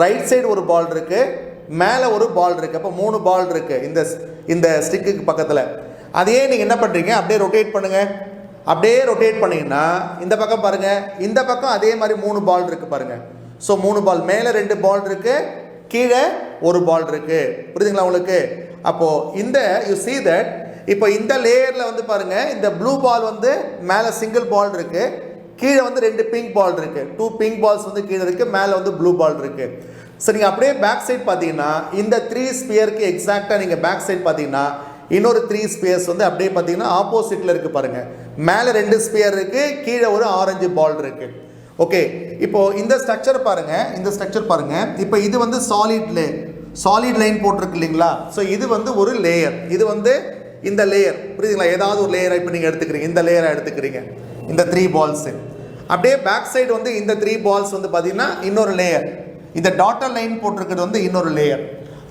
ரைட் சைடு ஒரு பால் இருக்குது, மேலே ஒரு பால் இருக்குது. அப்போ 3 பால் இருக்குது இந்த ஸ்டிக்குக்கு பக்கத்தில். அதையே நீங்கள் என்ன பண்ணுறீங்க, அப்படியே ரொட்டேட் பண்ணுங்கள். அப்படியே ரொட்டேட் பண்ணிங்கன்னா இந்த பக்கம் பாருங்கள், இந்த பக்கம் அதே மாதிரி 3 பால் இருக்குது பாருங்கள். ஸோ 3 பால், மேலே 2 பால் இருக்குது, கீழே ஒரு பால் இருக்குது. புரியுதுங்களா உங்களுக்கு? அப்போது இந்த யூ see that இப்போ இந்த லேயரில் வந்து பாருங்கள், இந்த ப்ளூ பால் வந்து மேலே சிங்கிள் பால் இருக்குது, கீழே வந்து 2 பிங்க் பால் இருக்குது. 2 பிங்க் பால்ஸ் வந்து கீழே இருக்குது, மேலே வந்து ப்ளூ பால் இருக்குது. ஸோ நீங்கள் அப்படியே பேக் சைட் பார்த்தீங்கன்னா இந்த 3 ஸ்பியருக்கு எக்ஸாக்டாக நீங்கள் பேக் சைட் பார்த்தீங்கன்னா இன்னொரு 3 ஸ்பியர்ஸ் வந்து அப்படியே பார்த்தீங்கன்னா ஆப்போசிட்டில் இருக்குது பாருங்கள். மேலே 2 ஸ்பியர் இருக்குது, கீழே ஒரு ஆரஞ்சு பால் இருக்குது. ஓகே, இப்போது இந்த ஸ்ட்ரக்சர் பாருங்கள். இப்போ இது வந்து சாலிட் லைன் போட்டிருக்கு இல்லைங்களா? ஸோ இது வந்து ஒரு லேயர், இது வந்து இந்த லேயர், புரியுதுங்களா? ஏதாவது ஒரு லேயரை இப்போ நீங்கள் எடுத்துக்கிறீங்க, இந்த லேயரை எடுத்துக்கிறீங்க, இந்த 3 பால்ஸு. அப்படியே பேக் சைடு வந்து இந்த 3 பால்ஸ் வந்து பார்த்தீங்கன்னா இன்னொரு லேயர், இந்த டாட்டர் லைன் போட்டிருக்கிறது வந்து இன்னொரு லேயர்.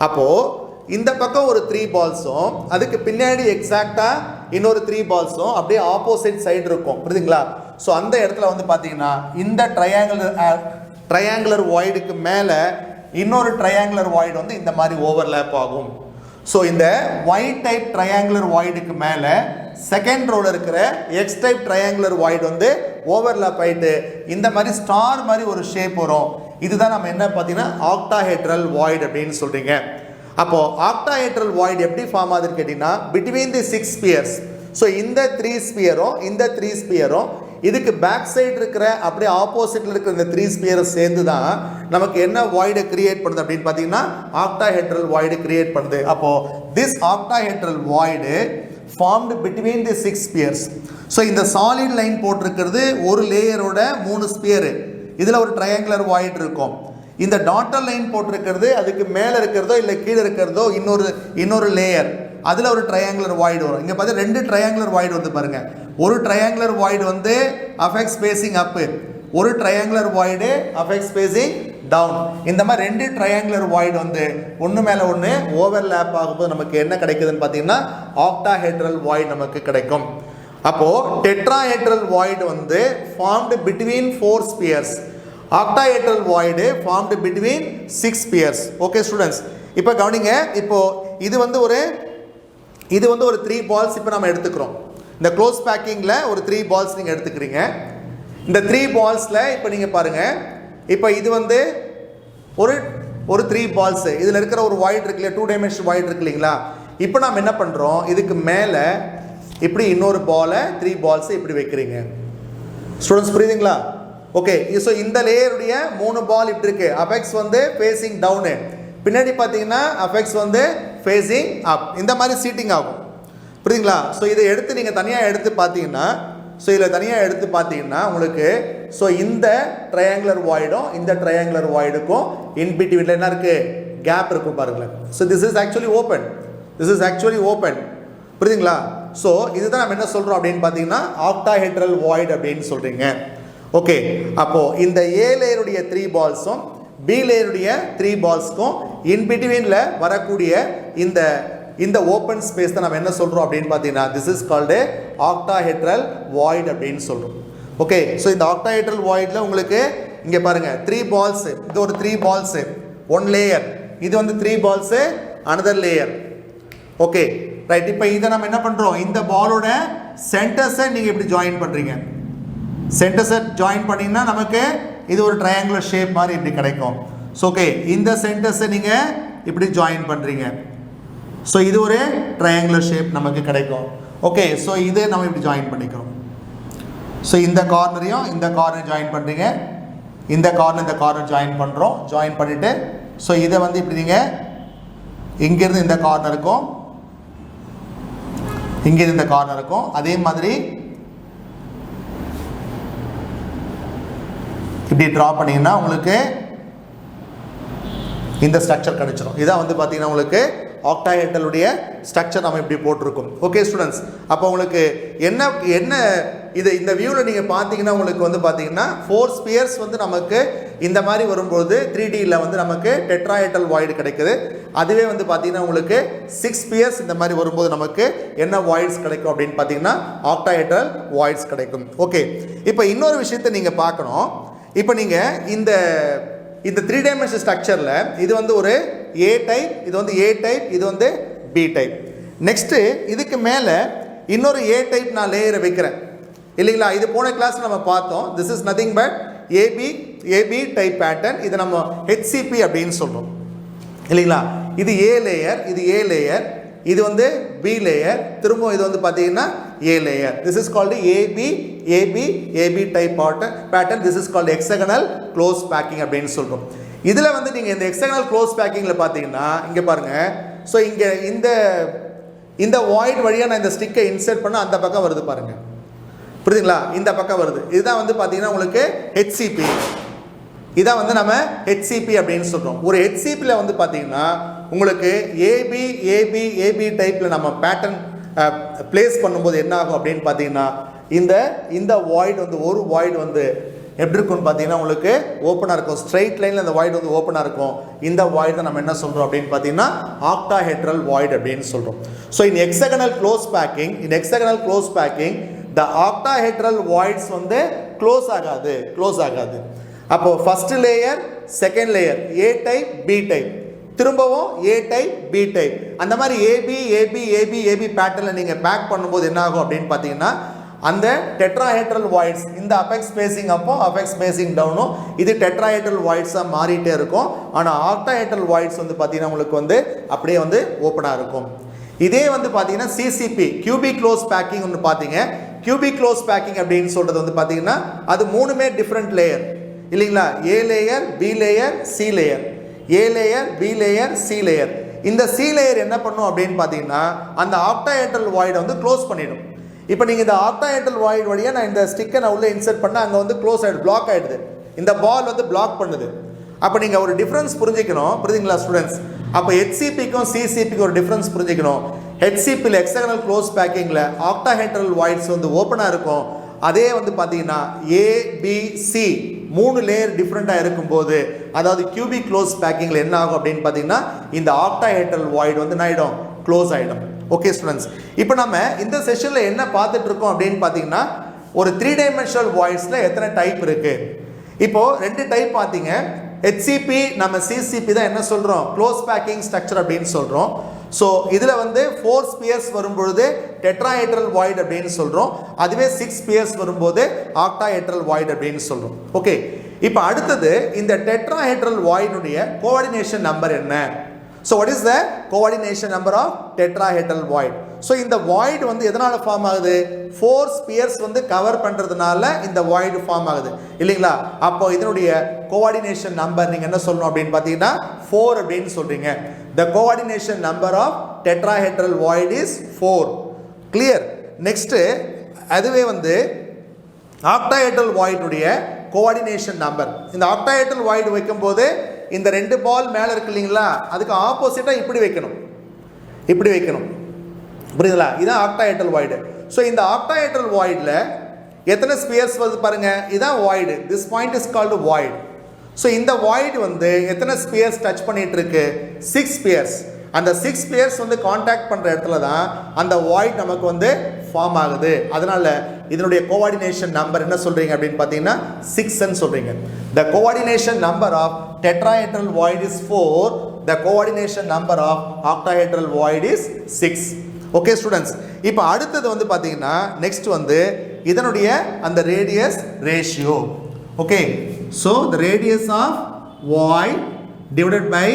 அப்போது இந்த பக்கம் ஒரு 3 பால்ஸும் அதுக்கு பின்னாடி எக்ஸாக்டாக இன்னொரு 3 பால்ஸும் அப்படியே ஆப்போசிட் சைடு இருக்கும், புரியுதுங்களா? ஸோ அந்த இடத்துல வந்து பார்த்தீங்கன்னா இந்த ட்ரையாங்குலர் வாய்டுக்கு மேலே இன்னொரு ட்ரையாங்குலர் வாய்டு வந்து இந்த மாதிரி ஓவர்லேப் ஆகும். ஸோ இந்த ஒயிட் டைப் ட்ரையாங்குலர் வாய்டுக்கு மேலே செகண்ட் ரோவில் இருக்கிற எக்ஸ் டைப் ட்ரையாங்குலர் வாய்டு வந்து ஓவர்லேப் ஆகிட்டு இந்த மாதிரி ஸ்டார் மாதிரி ஒரு ஷேப் வரும். இதுதான் நம்ம என்ன பார்த்தீங்கன்னா ஆக்டாஹெட்ரல் வாய்டு அப்படின்னு சொல்கிறீங்க. அப்போது ஆக்டாஹெட்ரல் வாய்டு எப்படி ஃபார்ம் ஆகுதுன்னு கேட்டிங்கன்னா பிட்வீன் தி 6 ஸ்பியர்ஸ். ஸோ இந்த 3 ஸ்பியரும் இதுக்கு பேக் சைடு இருக்கிற அப்படியே ஆப்போசிட்டில் இருக்கிற இந்த 3 ஸ்பியரை சேர்ந்து தான் நமக்கு என்ன வாய்டை கிரியேட் பண்ணுது அப்படின்னு பார்த்தீங்கன்னா ஆக்டாஹெட்ரல் வாய்டு கிரியேட் பண்ணுது. அப்போது this octahedral void formed between the 6 Spears. So இந்த சாலிட் லைன் போட்டிருக்கிறது ஒரு லேயரோட 3 ஸ்பியரு, இதில் ஒரு ட்ரையாங்குலர் வாய்டு இருக்கும். இந்த டாட்டர் லைன் போட்டிருக்கிறது அதுக்கு மேலே இருக்கிறதோ இல்லை கீழே இருக்கிறதோ இன்னொரு லேயர், அதில் ஒரு ட்ரையாங்குலர் வாய்டு வரும். இங்கே பார்த்தா 2 ட்ரையாங்குலர் வாய்டு வந்து பாருங்கள். ஒரு ட்ரையாங்குலர் வாய்டு வந்து அஃபெக்ட்ஸ் ஃபேஸிங் அப்பு, ஒரு triangular void apex facing down. இந்த மாதிரி 2 ட்ரையாங்குலர் வாய்டு வந்து ஒன்று மேலே ஒன்று ஓவர்லேப் ஆகும்போது நமக்கு என்ன கிடைக்குதுன்னு பார்த்தீங்கன்னா ஆக்டாஹெட்ரல் வாய்டு நமக்கு கிடைக்கும். அப்போது டெட்ராஹெட்ரல் வாய்டு வந்து formed between 4 Spears, octahedral void formed between 6 Spears. Okay students, இப்போ கவனிங்க. இப்போது இது வந்து ஒரு 3 பால்ஸ் இப்போ நம்ம எடுத்துக்கிறோம். இந்த க்ளோஸ் பேக்கிங்கில் ஒரு 3 பால்ஸ் நீங்கள் எடுத்துக்கிறீங்க. இந்த 3 பால்ஸில் இப்போ நீங்கள் பாருங்கள், இப்போ இது வந்து ஒரு 3 பால்ஸு, இதில் இருக்கிற ஒரு வாய்டு இருக்கு இல்லையா, 2 டைமென்ஷன் வாய்டு இருக்கு இல்லைங்களா? இப்போ நம்ம என்ன பண்ணுறோம், இதுக்கு மேலே இப்படி இன்னொரு பாலை 3 பால்ஸை இப்படி வைக்கிறீங்க. ஸ்டூடெண்ட்ஸ் புரியுதுங்களா? ஓகே, ஸோ இந்த லேயருடைய 3 பால் இப்படி இருக்குது. அபெக்ஸ் வந்து ஃபேஸிங் டவுனு, பின்னாடி பார்த்தீங்கன்னா அபெக்ஸ் வந்து ஃபேஸிங் அப், இந்த மாதிரி சீட்டிங் ஆகும், புரியுதுங்களா? ஸோ இதை எடுத்து நீங்கள் தனியாக எடுத்து பார்த்தீங்கன்னா உங்களுக்கு ஸோ இந்த ட்ரையாங்குலர் வாய்டும் இந்த ட்ரையாங்குலர் வாய்டுக்கும் இன்பிட்வீனில் என்ன இருக்குது, கேப் இருக்கும் பாருங்களேன். So this is actually open, புரியுதுங்களா? ஸோ இதுதான் நம்ம என்ன சொல்கிறோம் அப்படின்னு பார்த்தீங்கன்னா ஆக்டாஹெட்ரல் வாய்டு அப்படின்னு சொல்கிறீங்க. ஓகே, அப்போது இந்த ஏ லேயருடைய 3 பால்ஸும் பி லேயருடைய 3 பால்ஸ்க்கும் இன்பிட்வீனில் வரக்கூடிய இந்த ஓப்பன் ஸ்பேஸ் தான் நம்ம என்ன சொல்கிறோம் அப்படின்னு பார்த்தீங்கன்னா this is called octahedral void அப்படின்னு சொல்கிறோம். ஓகே, ஸோ இந்த ஆக்டாஹெட்ரல் வாய்டில் உங்களுக்கு இங்கே பாருங்கள் 3 பால்ஸு, இது ஒரு 3 பால்ஸு 1 லேயர், இது வந்து 3 balls another layer. Okay right, இப்போ இதை நம்ம என்ன பண்ணுறோம், இந்த பாலோட சென்டர்ஸை நீங்கள் இப்படி ஜாயின் பண்ணுறீங்க. சென்டர்ஸை ஜாயின் பண்ணிங்கன்னா நமக்கு இது ஒரு ட்ரையாங்குலர் ஷேப் மாதிரி இப்படி கிடைக்கும். ஸோ ஓகே, இந்த சென்டர்ஸை நீங்கள் இப்படி ஜாயின் பண்ணுறீங்க. ஸோ இது ஒரு ட்ரையாங்குலர் ஷேப் நமக்கு கிடைக்கும். ஓகே, ஸோ இதை நம்ம இப்படி ஜாயின் பண்ணிக்கிறோம். ஸோ இந்த கார்னரையும் இந்த கார்னர் ஜாயின் பண்ணுறீங்க, இந்த கார்னர் ஜாயின் பண்ணுறோம். ஜாயின் பண்ணிவிட்டு ஸோ இதை வந்து இப்படி நீங்கள் இங்கேருந்து இந்த கார்னருக்கும் இங்கேருந்து இந்த கார்னருக்கும் அதே மாதிரி இப்படி ட்ரா பண்ணிங்கன்னா உங்களுக்கு இந்த ஸ்ட்ரக்சர் கிடைச்சிடும். இதான் வந்து பார்த்தீங்கன்னா உங்களுக்கு ஆக்டாஹெட்ரலுடைய ஸ்ட்ரக்சர் நம்ம இப்படி போட்டிருக்கோம். ஓகே ஸ்டூடெண்ட்ஸ், அப்போ உங்களுக்கு என்ன இந்த வியூவில் நீங்கள் பார்த்தீங்கன்னா உங்களுக்கு வந்து பார்த்தீங்கன்னா 4 ஸ்பியர்ஸ் வந்து நமக்கு இந்த மாதிரி வரும்போது 3Dயில் வந்து நமக்கு டெட்ராஹெட்ரல் வாய்டு கிடைக்குது. அதுவே வந்து பார்த்தீங்கன்னா உங்களுக்கு 6 ஸ்பியர்ஸ் இந்த மாதிரி வரும்போது நமக்கு என்ன வாய்ட்ஸ் கிடைக்கும் அப்படின்னு பார்த்தீங்கன்னா ஆக்டாஹெட்ரல் வாய்ட்ஸ் கிடைக்கும். ஓகே, இப்போ இன்னொரு விஷயத்தை நீங்கள் பார்க்கணும். இப்போ நீங்கள் இந்த 3 டைமென்ஷன் ஸ்ட்ரக்சரில் இது வந்து ஒரு ஏ டைப், இது வந்து ஏ டைப், இது வந்து பி டைப். நெக்ஸ்ட்டு இதுக்கு மேலே இன்னொரு ஏ டைப் நான் லேயரை வைக்கிறேன் இல்லைங்களா? இது போன கிளாஸ் நம்ம பார்த்தோம். This is nothing but AB type pattern. இது நம்ம ஹெச்சிபி அப்படின்னு சொல்கிறோம் இல்லைங்களா? இது ஏ லேயர், இது வந்து பி லேயர், திரும்ப இது வந்து பார்த்தீங்கன்னா A layer. This is called AB type pattern. This is called hexagonal close packing அப்படின்னு சொல்கிறோம். இதில் வந்து நீங்கள் இந்த எக்ஸ்டர்னல் க்ளோஸ் பேக்கிங்கில் பார்த்தீங்கன்னா இங்கே பாருங்கள். ஸோ இங்கே இந்த வாய்ட் வழியாக நான் இந்த ஸ்டிக்கை இன்சர்ட் பண்ண அந்த பக்கம் வருது பாருங்கள், புரியுதுங்களா? இந்த பக்கம் வருது. இதுதான் வந்து பார்த்தீங்கன்னா உங்களுக்கு ஹெச்சிபி. இதான் வந்து நம்ம ஹெச்சிபி அப்படின்னு சொல்கிறோம். ஒரு ஹெச்சிபியில் வந்து பார்த்தீங்கன்னா உங்களுக்கு ஏபி ஏபி ஏபி டைப்பில் நம்ம பேட்டர்ன் பிளேஸ் பண்ணும்போது என்ன ஆகும் அப்படின்னு பார்த்தீங்கன்னா இந்த வாய்டு வந்து ஒரு வாய்டு வந்து எப்படி இருக்கும்னு பார்த்தீங்கன்னா உங்களுக்கு ஓப்பனாக இருக்கும். ஸ்ட்ரைட் லைனில் இந்த வாய்டு வந்து ஓப்பனாக இருக்கும். இந்த வாய்டு நம்ம என்ன சொல்கிறோம் அப்படின்னு பார்த்தீங்கன்னா ஆக்டாஹெட்ரல் வாய்டு அப்படின்னு சொல்கிறோம். So in hexagonal close packing the octahedral voids வந்து க்ளோஸ் ஆகாது. அப்போ first layer, second layer, A type, B type, திரும்பவும் ஏ டைப், பி டைப், அந்த மாதிரி ஏபி பேட்டர்னில் நீங்கள் பேக் பண்ணும்போது என்ன ஆகும் அப்படின்னு பார்த்தீங்கன்னா அந்த டெட்ராஹெட்ரல் வாய்ட்ஸ் இந்த அபெக்ஸ் ஸ்பேசிங் அப்போ அபெக்ஸ் ஸ்பேசிங் டவுனும் இது டெட்ராஹெட்ரல் வாய்ட்ஸாக மாறிட்டே இருக்கும். ஆனால் ஆக்டாஹெட்ரல் வாய்ட்ஸ் வந்து பார்த்தீங்கன்னா உங்களுக்கு வந்து அப்படியே வந்து ஓப்பனாக இருக்கும். இதே வந்து பார்த்தீங்கன்னா சிசிபி கியூபிக் க்ளோஸ் பேக்கிங் ஒன்று பார்த்தீங்க. கியூபிக் க்ளோஸ் பேக்கிங் அப்படின்னு சொல்கிறது வந்து பார்த்தீங்கன்னா அது மூணுமே டிஃப்ரெண்ட் லேயர் இல்லைங்களா? A layer, B layer, C layer, A layer, B layer, C layer. இந்த சி லேயர் என்ன பண்ணும் அப்படின்னு பார்த்தீங்கன்னா அந்த ஆக்டாஹெட்ரல் வாய்டை வந்து க்ளோஸ் பண்ணிடும். இப்போ நீங்கள் இந்த ஆக்டாஹெட்ரல் வாய்டு வழியாக நான் இந்த ஸ்டிக்கை நான் உள்ளே இன்சர்ட் பண்ணால் அங்கே வந்து க்ளோஸ் ஆகிடுது, பிளாக் ஆகிடுது. இந்த பால் வந்து பிளாக் பண்ணுது. அப்போ நீங்கள் ஒரு டிஃப்ரென்ஸ் புரிஞ்சிக்கணும், புரியுதுங்களா ஸ்டூடெண்ட்ஸ்? அப்போ ஹெச்சிபிக்கும் சிசிபிக்கும் ஒரு டிஃப்ரென்ஸ் புரிஞ்சிக்கணும். ஹெச்சிபியில் எக்ஸ்டர்னல் க்ளோஸ் பேக்கிங்கில் ஆக்டாஹெட்ரல் வாய்ட்ஸ் வந்து ஓப்பனாக இருக்கும். அதே வந்து பார்த்தீங்கன்னா ஏபிசி மூணு லேயர் டிஃப்ரெண்ட்டாக இருக்கும்போது அதாவது கியூபிக் க்ளோஸ் பேக்கிங்கில் என்ன ஆகும் அப்படின்னு பார்த்தீங்கன்னா இந்த ஆக்டாஹெட்ரல் வாய்டு வந்து என்ன ஆகிடும்? க்ளோஸ் ஆகிடும். ஓகே ஸ்டூடெண்ட்ஸ், இப்போ நம்ம இந்த செஷனில் என்ன பார்த்துட்டு இருக்கோம் அப்படின்னு பார்த்தீங்கன்னா ஒரு 3 டைமென்ஷனல் வாய்ட்ஸில் எத்தனை டைப் இருக்குது. இப்போது 2 டைப் பார்த்தீங்க. ஹெச்சிபி நம்ம சிசிபி தான் என்ன சொல்கிறோம்? க்ளோஸ் பேக்கிங் ஸ்ட்ரக்சர் அப்படின்னு சொல்கிறோம். ஸோ இதில் வந்து 4 ஸ்பியர்ஸ் வரும்பொழுது டெட்ராஹெட்ரல் வாய்டு அப்படின்னு சொல்கிறோம். அதுவே 6 ஸ்பியர்ஸ் வரும்போது ஆக்டாஹெட்ரல் வாய்டு அப்படின்னு சொல்கிறோம். ஓகே, இப்போ அடுத்தது இந்த டெட்ராஹெட்ரல் வாய்டுடைய கோஆர்டினேஷன் நம்பர் என்ன? So what is the coordination number of tetrahedral void? So இந்த void வந்து எதனால ஃபார்ம் ஆகுது? 4 spheres வந்து கவர் பண்றதுனால இந்த void ஃபார்ம் ஆகுது இல்லைங்களா? அப்போ இதனுடைய coordination number நீங்க என்ன சொல்லணும் அப்படின்னு பார்த்தீங்கன்னா 4 அப்படின்னு சொல்றீங்க. The coordination number of tetrahedral void is 4. Clear? Next அதுவே வந்து octahedral void உடைய coordination number. இந்த octahedral void வைக்கும்போது இந்த 2 பால் மேலே இருக்கு இல்லைங்களா, அதுக்கு ஆப்போசிட்டாக இப்படி வைக்கணும், புரியுதுங்களா? இதுதான் ஆக்டாஹெட்ரல் வாய்டு. ஸோ இந்த ஆக்டாஹெட்ரல் வாய்டில் எத்தனை ஸ்பியர்ஸ் வருது பாருங்க, இதுதான் void. This point is called void. So இந்த வாய்டு வந்து எத்தனை ஸ்பியர்ஸ் டச் பண்ணிட்டு இருக்கு? 6 ஸ்பியர்ஸ். அந்த 6 ஸ்பியர்ஸ் வந்து காண்டாக்ட் பண்ணுற இடத்துல தான் அந்த வாய்டு நமக்கு வந்து ஃபார்ம் ஆகுது. அதனால இதனுடைய கோஆர்டினேஷன் நம்பர் என்ன சொல்றீங்க அப்படின்னு பார்த்தீங்கன்னா 6 சொல்றீங்க. The coordination number of tetrahedral void is 4. The coordination number of octahedral void is 6. Okay students, இப்போ அடுத்தது வந்து பார்த்தீங்கன்னா நெக்ஸ்ட் வந்து இதனுடைய அந்த radius ratio. Okay, so the radius of void divided by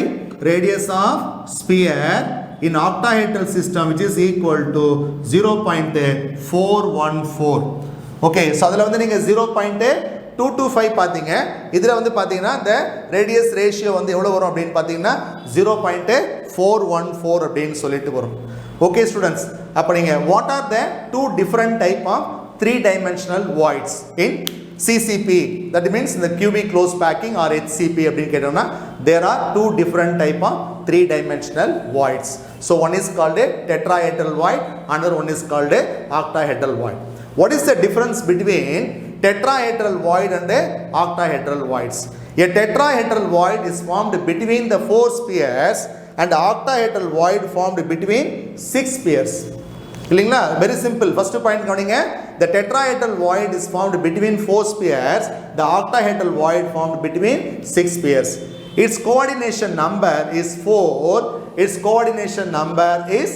radius of sphere in octahedral system which is equal to 0.414. Okay, so அதில் வந்து நீங்கள் 0.225 பார்த்தீங்க. இதில் வந்து பார்த்தீங்கன்னா இந்த ரேடியஸ் ரேஷியோ வந்து எவ்வளோ வரும் அப்படின்னு பார்த்தீங்கன்னா 0.414 அப்படின்னு சொல்லிட்டு வரும். ஓகே ஸ்டூடெண்ட்ஸ், அப்போ நீங்கள் what are the 2 different type of 3-dimensional voids in CCP, that means the cubic close packing or HCP அப்படின்னு கேட்டோம்னா there are 2 different type of 3-dimensional voids. So one is called a tetrahedral void, another one is called a octahedral void. What is the difference between tetrahedral void and a octahedral voids? A tetrahedral void is formed between the 4 spheres and octahedral void formed between 6 spheres. இல்லைங்களா? Very simple. First point கவனிங்க. The tetrahedral void is formed between 4 spheres. The octahedral void formed between 6 spheres. Its coordination number is 4. Its coordination number is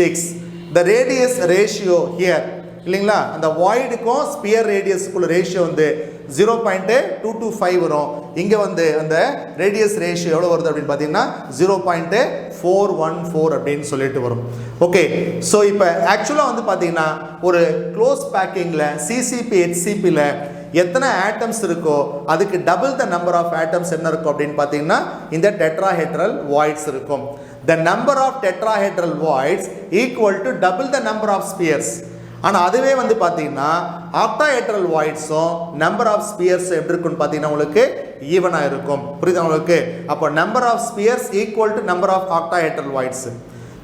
6. The radius ratio here இல்லைங்களா, அந்த வாய்டுக்கும் sphere ரேடியஸுக்குள்ள ratio வந்து 0.225 வரும். இங்கே வந்து அந்த radius ratio எவ்வளோ வருது அப்படின்னு பார்த்தீங்கன்னா 0.414 அப்படின்னு சொல்லிட்டு வரும். ஓகே, ஸோ இப்போ ஆக்சுவலாக வந்து பார்த்தீங்கன்னா ஒரு க்ளோஸ் பேக்கிங்கில் சிசிபி ஹெச்சிபியில் எத்தனை ஆட்டம்ஸ் இருக்கோ அதுக்கு double the number of atoms என்ன இருக்கும் அப்படின்னு பார்த்தீங்கன்னா இந்த டெட்ராஹெட்ரல் வாய்ட்ஸ் இருக்கும். The number of tetrahedral voids equal to double the number of spheres. ஆனால் அதுவே வந்து பார்த்தீங்கன்னா ஆக்டாஹெட்ரல் வாய்ட்ஸும் நம்பர் ஆஃப் ஸ்பியர்ஸ் எப்படி இருக்குன்னு பார்த்தீங்கன்னா உங்களுக்கு ஈவனாக இருக்கும். புரியுதா உங்களுக்கு? அப்போ number of spheres equal to number of octahedral voids.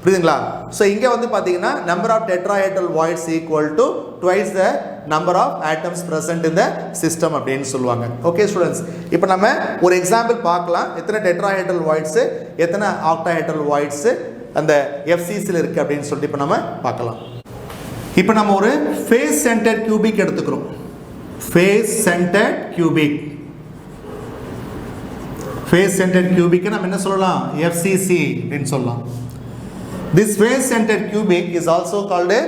புரியுதுங்களா? ஸோ இங்கே வந்து பார்த்தீங்கன்னா number of tetrahedral voids equal to twice the number of atoms present in the system அப்படின்னு சொல்லுவாங்க. ஓகே ஸ்டூடெண்ட்ஸ், இப்போ நம்ம ஒரு எக்ஸாம்பிள் பார்க்கலாம். எத்தனை டெட்ராஹெட்ரல் வாய்ட்ஸு எத்தனை ஆக்டாஹெட்ரல் வாய்ட்ஸு அந்த எஃப்சிசியில் இருக்குது அப்படின்னு சொல்லிட்டு இப்போ நம்ம பார்க்கலாம். இப்போ நம்ம ஒரு ஃபேஸ் சென்டர்ட் கியூபிக் எடுத்துக்கிறோம். Face centred cubic, face centred கியூபிக்கு நம்ம என்ன சொல்லலாம்? எஃப்சிசி அப்படின்னு சொல்லலாம். This face centered cubic is also called a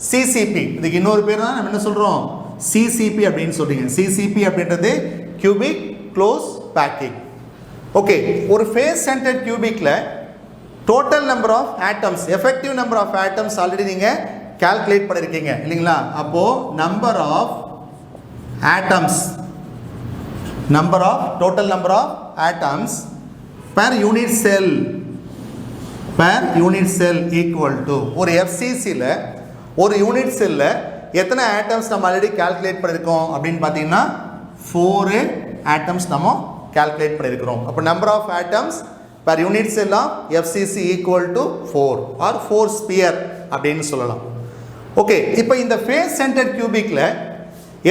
CCP. இதுக்கு இன்னொரு பேர் தான் நம்ம என்ன சொல்கிறோம்? CCP அப்படின்னு சொல்றீங்க. CCP அப்படின்றது cubic close packing. ஓகே, ஒரு ஃபேஸ் சென்டர்ட் கியூபிக்கில் total number of atoms, effective number of atoms already நீங்கள் கால்குலேட் பண்ணியிருக்கீங்க இல்லைங்களா? அப்போது number of atoms, number of total number of atoms per unit cell, per unit cell equal to ஒரு FCCல ஒரு unit செல்லில் எத்தனை ஆட்டம்ஸ் நம்ம ஆல்ரெடி கால்குலேட் பண்ணியிருக்கோம் அப்படின்னு பார்த்தீங்கன்னா 4 ஆட்டம்ஸ் நம்ம கால்குலேட் பண்ணியிருக்கிறோம். அப்போ number of atoms per unit cell of FCC equal to 4 or 4 sphere அப்படின்னு சொல்லலாம். ஓகே, இப்போ இந்த ஃபேஸ் சென்டர்ட் கியூபிக்கில்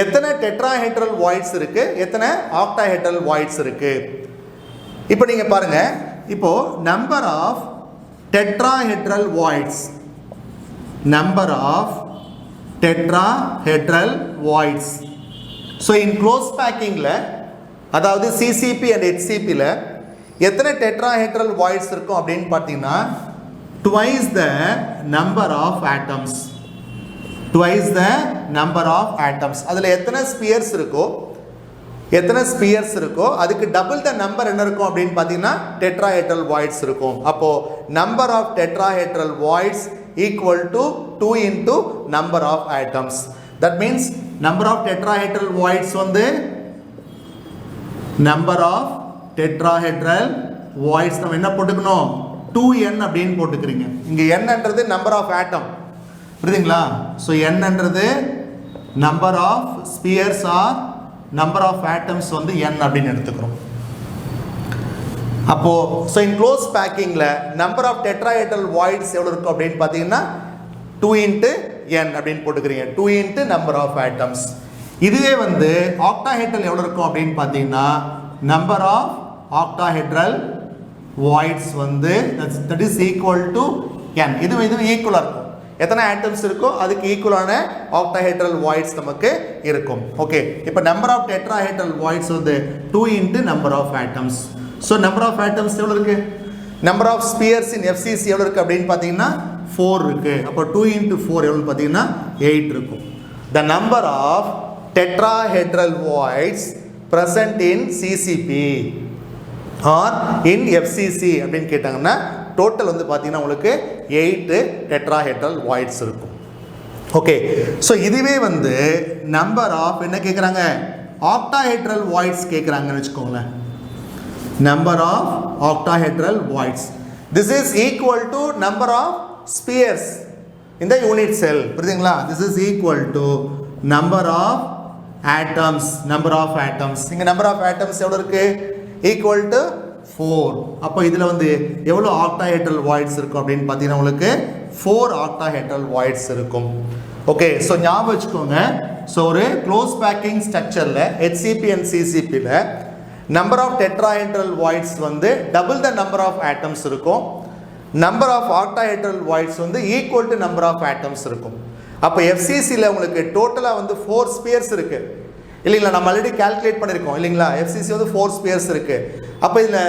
எத்தனை டெட்ராஹெட்ரல் வாய்ட்ஸ் இருக்குது, எத்தனை ஆக்டாஹெட்ரல் வாய்ட்ஸ் இருக்குது? இப்போ நீங்கள் பாருங்கள், இப்போது number of tetrahedral voids, number of tetrahedral voids. So in close packing ல, அதாவது CCP and HCP ல எத்தனை tetrahedral voids இருக்கும் அப்படின்னு பார்த்தீங்கன்னா twice the number of atoms, twice the number of atoms. அதில் எத்தனை ஸ்பியர்ஸ் இருக்கோ, எத்தனை ஸ்பியர்ஸ் இருக்கோ அதுக்கு டபுள் த நம்பர் என்ன இருக்கும் அப்படின்னு பார்த்தீங்கன்னா டெட்ராஹெட்ரல் வாய்ட்ஸ் இருக்கும். அப்போது number of tetrahedral voids equal to 2 into number of atoms. That means number of tetrahedral voids வந்து நம்பர் ஆஃப் டெட்ராஹெட்ரல் வாய்ட்ஸ் நம்ம என்ன போட்டுக்கணும்? 2n அப்படின்னு போட்டுக்கிறீங்க. இங்கே என்னன்றது நம்பர் ஆஃப் ஆட்டம், புரியுதுங்களா? ஸோ என்னன்றது number of spheres or number of atoms வந்து n அப்படின்னு எடுத்துக்கிறோம். அப்போது ஸோ இன் க்ளோஸ் பேக்கிங்கில் நம்பர் ஆஃப் டெட்ராஹெட்ரல் வாய்ட்ஸ் எவ்வளோ இருக்கும் அப்படின்னு பார்த்தீங்கன்னா 2 இன்ட்டு n அப்படின்னு போட்டுக்கிறீங்க. 2 இன்ட்டு நம்பர் ஆஃப் ஆட்டம்ஸ். இதுவே வந்து ஆக்டாஹெட்ரல் எவ்வளோ இருக்கும் அப்படின்னு பார்த்தீங்கன்னா நம்பர் ஆஃப் ஆக்டாஹெட்ரல் வாய்ட்ஸ் வந்து that is equal to n. இதுவும் ஈக்குவலாக இருக்கும். எத்தனை ஆட்டம்ஸ் இருக்கோ அதுக்கு ஈக்குவலான ஆக்டாஹெட்ரல் வாய்ட்ஸ் நமக்கு இருக்கும். ஓகே, இப்போ நம்பர் ஆஃப் டெட்ராஹெட்ரல் வாய்ட்ஸ் வந்து 2 into number of atoms. So number of atoms எவ்வளோ இருக்குது? Number of spheres in FCC எவ்வளோ இருக்குது அப்படின்னு பார்த்தீங்கன்னா 4 இருக்குது. அப்போ 2 இன்ட்டு 4 எவ்வளோ பார்த்தீங்கன்னா 8 இருக்கும். The number of tetrahedral voids present in CCP or in FCC அப்படின்னு கேட்டாங்கன்னா டோட்டல் வந்து பார்த்தீங்கன்னா உங்களுக்கு 8 டெட்ராஹெட்ரல் வாய்ட்ஸ் இருக்கும். ஓகே, ஸோ இதுவே வந்து நம்பர் ஆஃப் என்ன கேட்குறாங்க? ஆக்டாஹெட்ரல் வாய்ட்ஸ் கேட்குறாங்கன்னு வச்சுக்கோங்களேன். Number of octahedral voids, this is equal to number of spheres இந்த யூனிட் செல், புரியுதுங்களா? This is equal to number of atoms, number of atoms. இங்கே நம்பர் ஆஃப் ஆட்டம்ஸ் எவ்வளோ இருக்குது? Equal to 4. அப்போ இதில் வந்து எவ்வளோ ஆக்டாஹெட்ரல் வாய்ட்ஸ் இருக்கும் அப்படின்னு பார்த்தீங்கன்னா உங்களுக்கு 4 ஆக்டாஹெட்ரல் வாய்ட்ஸ் இருக்கும். ஓகே, ஸோ ஞாபகம் வச்சுக்கோங்க. ஸோ ஒரு க்ளோஸ் பேக்கிங் ஸ்ட்ரக்சரில் HCP அண்ட் CCPயில் நம்பர் ஆஃப் டெட்ராஹெட்ரல் வாய்ட்ஸ் வந்து double the number of atoms இருக்கும். நம்பர் ஆஃப் ஆக்டாஹெட்ரல் வாய்ட்ஸ் வந்து equal to number of atoms இருக்கும். அப்போ FCCயில் உங்களுக்கு டோட்டலாக வந்து 4 ஸ்பியர்ஸ் இருக்குது இல்லைங்களா? நம்ம ஆல்ரெடி கால்குலேட் பண்ணியிருக்கோம் இல்லைங்களா? FCC வந்து 4 ஸ்பியர்ஸ் இருக்குது. அப்போ இதில்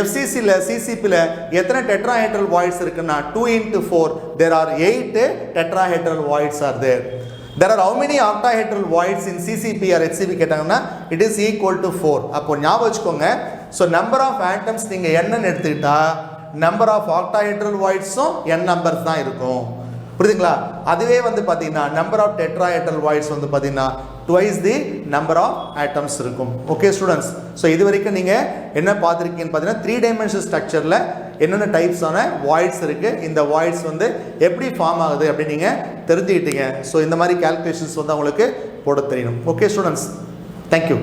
FCCயில் CCPயில் எத்தனை டெட்ராஹெட்ரல் வாய்ட்ஸ் இருக்குன்னா 2 into 4 there are 8 tetrahedral voids are there. There are how many octahedral voids in CCP or HCP கேட்டாங்கன்னா it is equal to 4. அப்போ ஞாபகம் வச்சுக்கோங்க. ஸோ நம்பர் ஆஃப் ஆட்டம்ஸ் நீங்கள் என்னன்னு எடுத்துக்கிட்டா நம்பர் ஆஃப் ஆக்டாஹெட்ரல் வாய்ட்ஸும் n நம்பர்ஸ் தான் இருக்கும், புரியுதுங்களா? அதுவே வந்து பார்த்தீங்கன்னா நம்பர் ஆஃப் டெட்ராஹெட்ரல் வாய்ட்ஸ் வந்து பார்த்தீங்கன்னா twice the number of atoms இருக்கும். ஓகே ஸ்டூடெண்ட்ஸ், ஸோ இது வரைக்கும் நீங்கள் என்ன பார்த்துருக்கீங்கன்னு பார்த்தீங்கன்னா 3 dimensional ஸ்ட்ரக்சரில் என்னென்ன டைப்ஸான வாய்ட்ஸ் இருக்குது, இந்த வாய்ட்ஸ் வந்து எப்படி ஃபார்ம் ஆகுது அப்படின்னு நீங்கள் தெரிஞ்சுக்கிட்டீங்க. ஸோ இந்த மாதிரி கேல்குலேஷன்ஸ் வந்து அவங்களுக்கு போட தெரியணும். Okay students, thank you.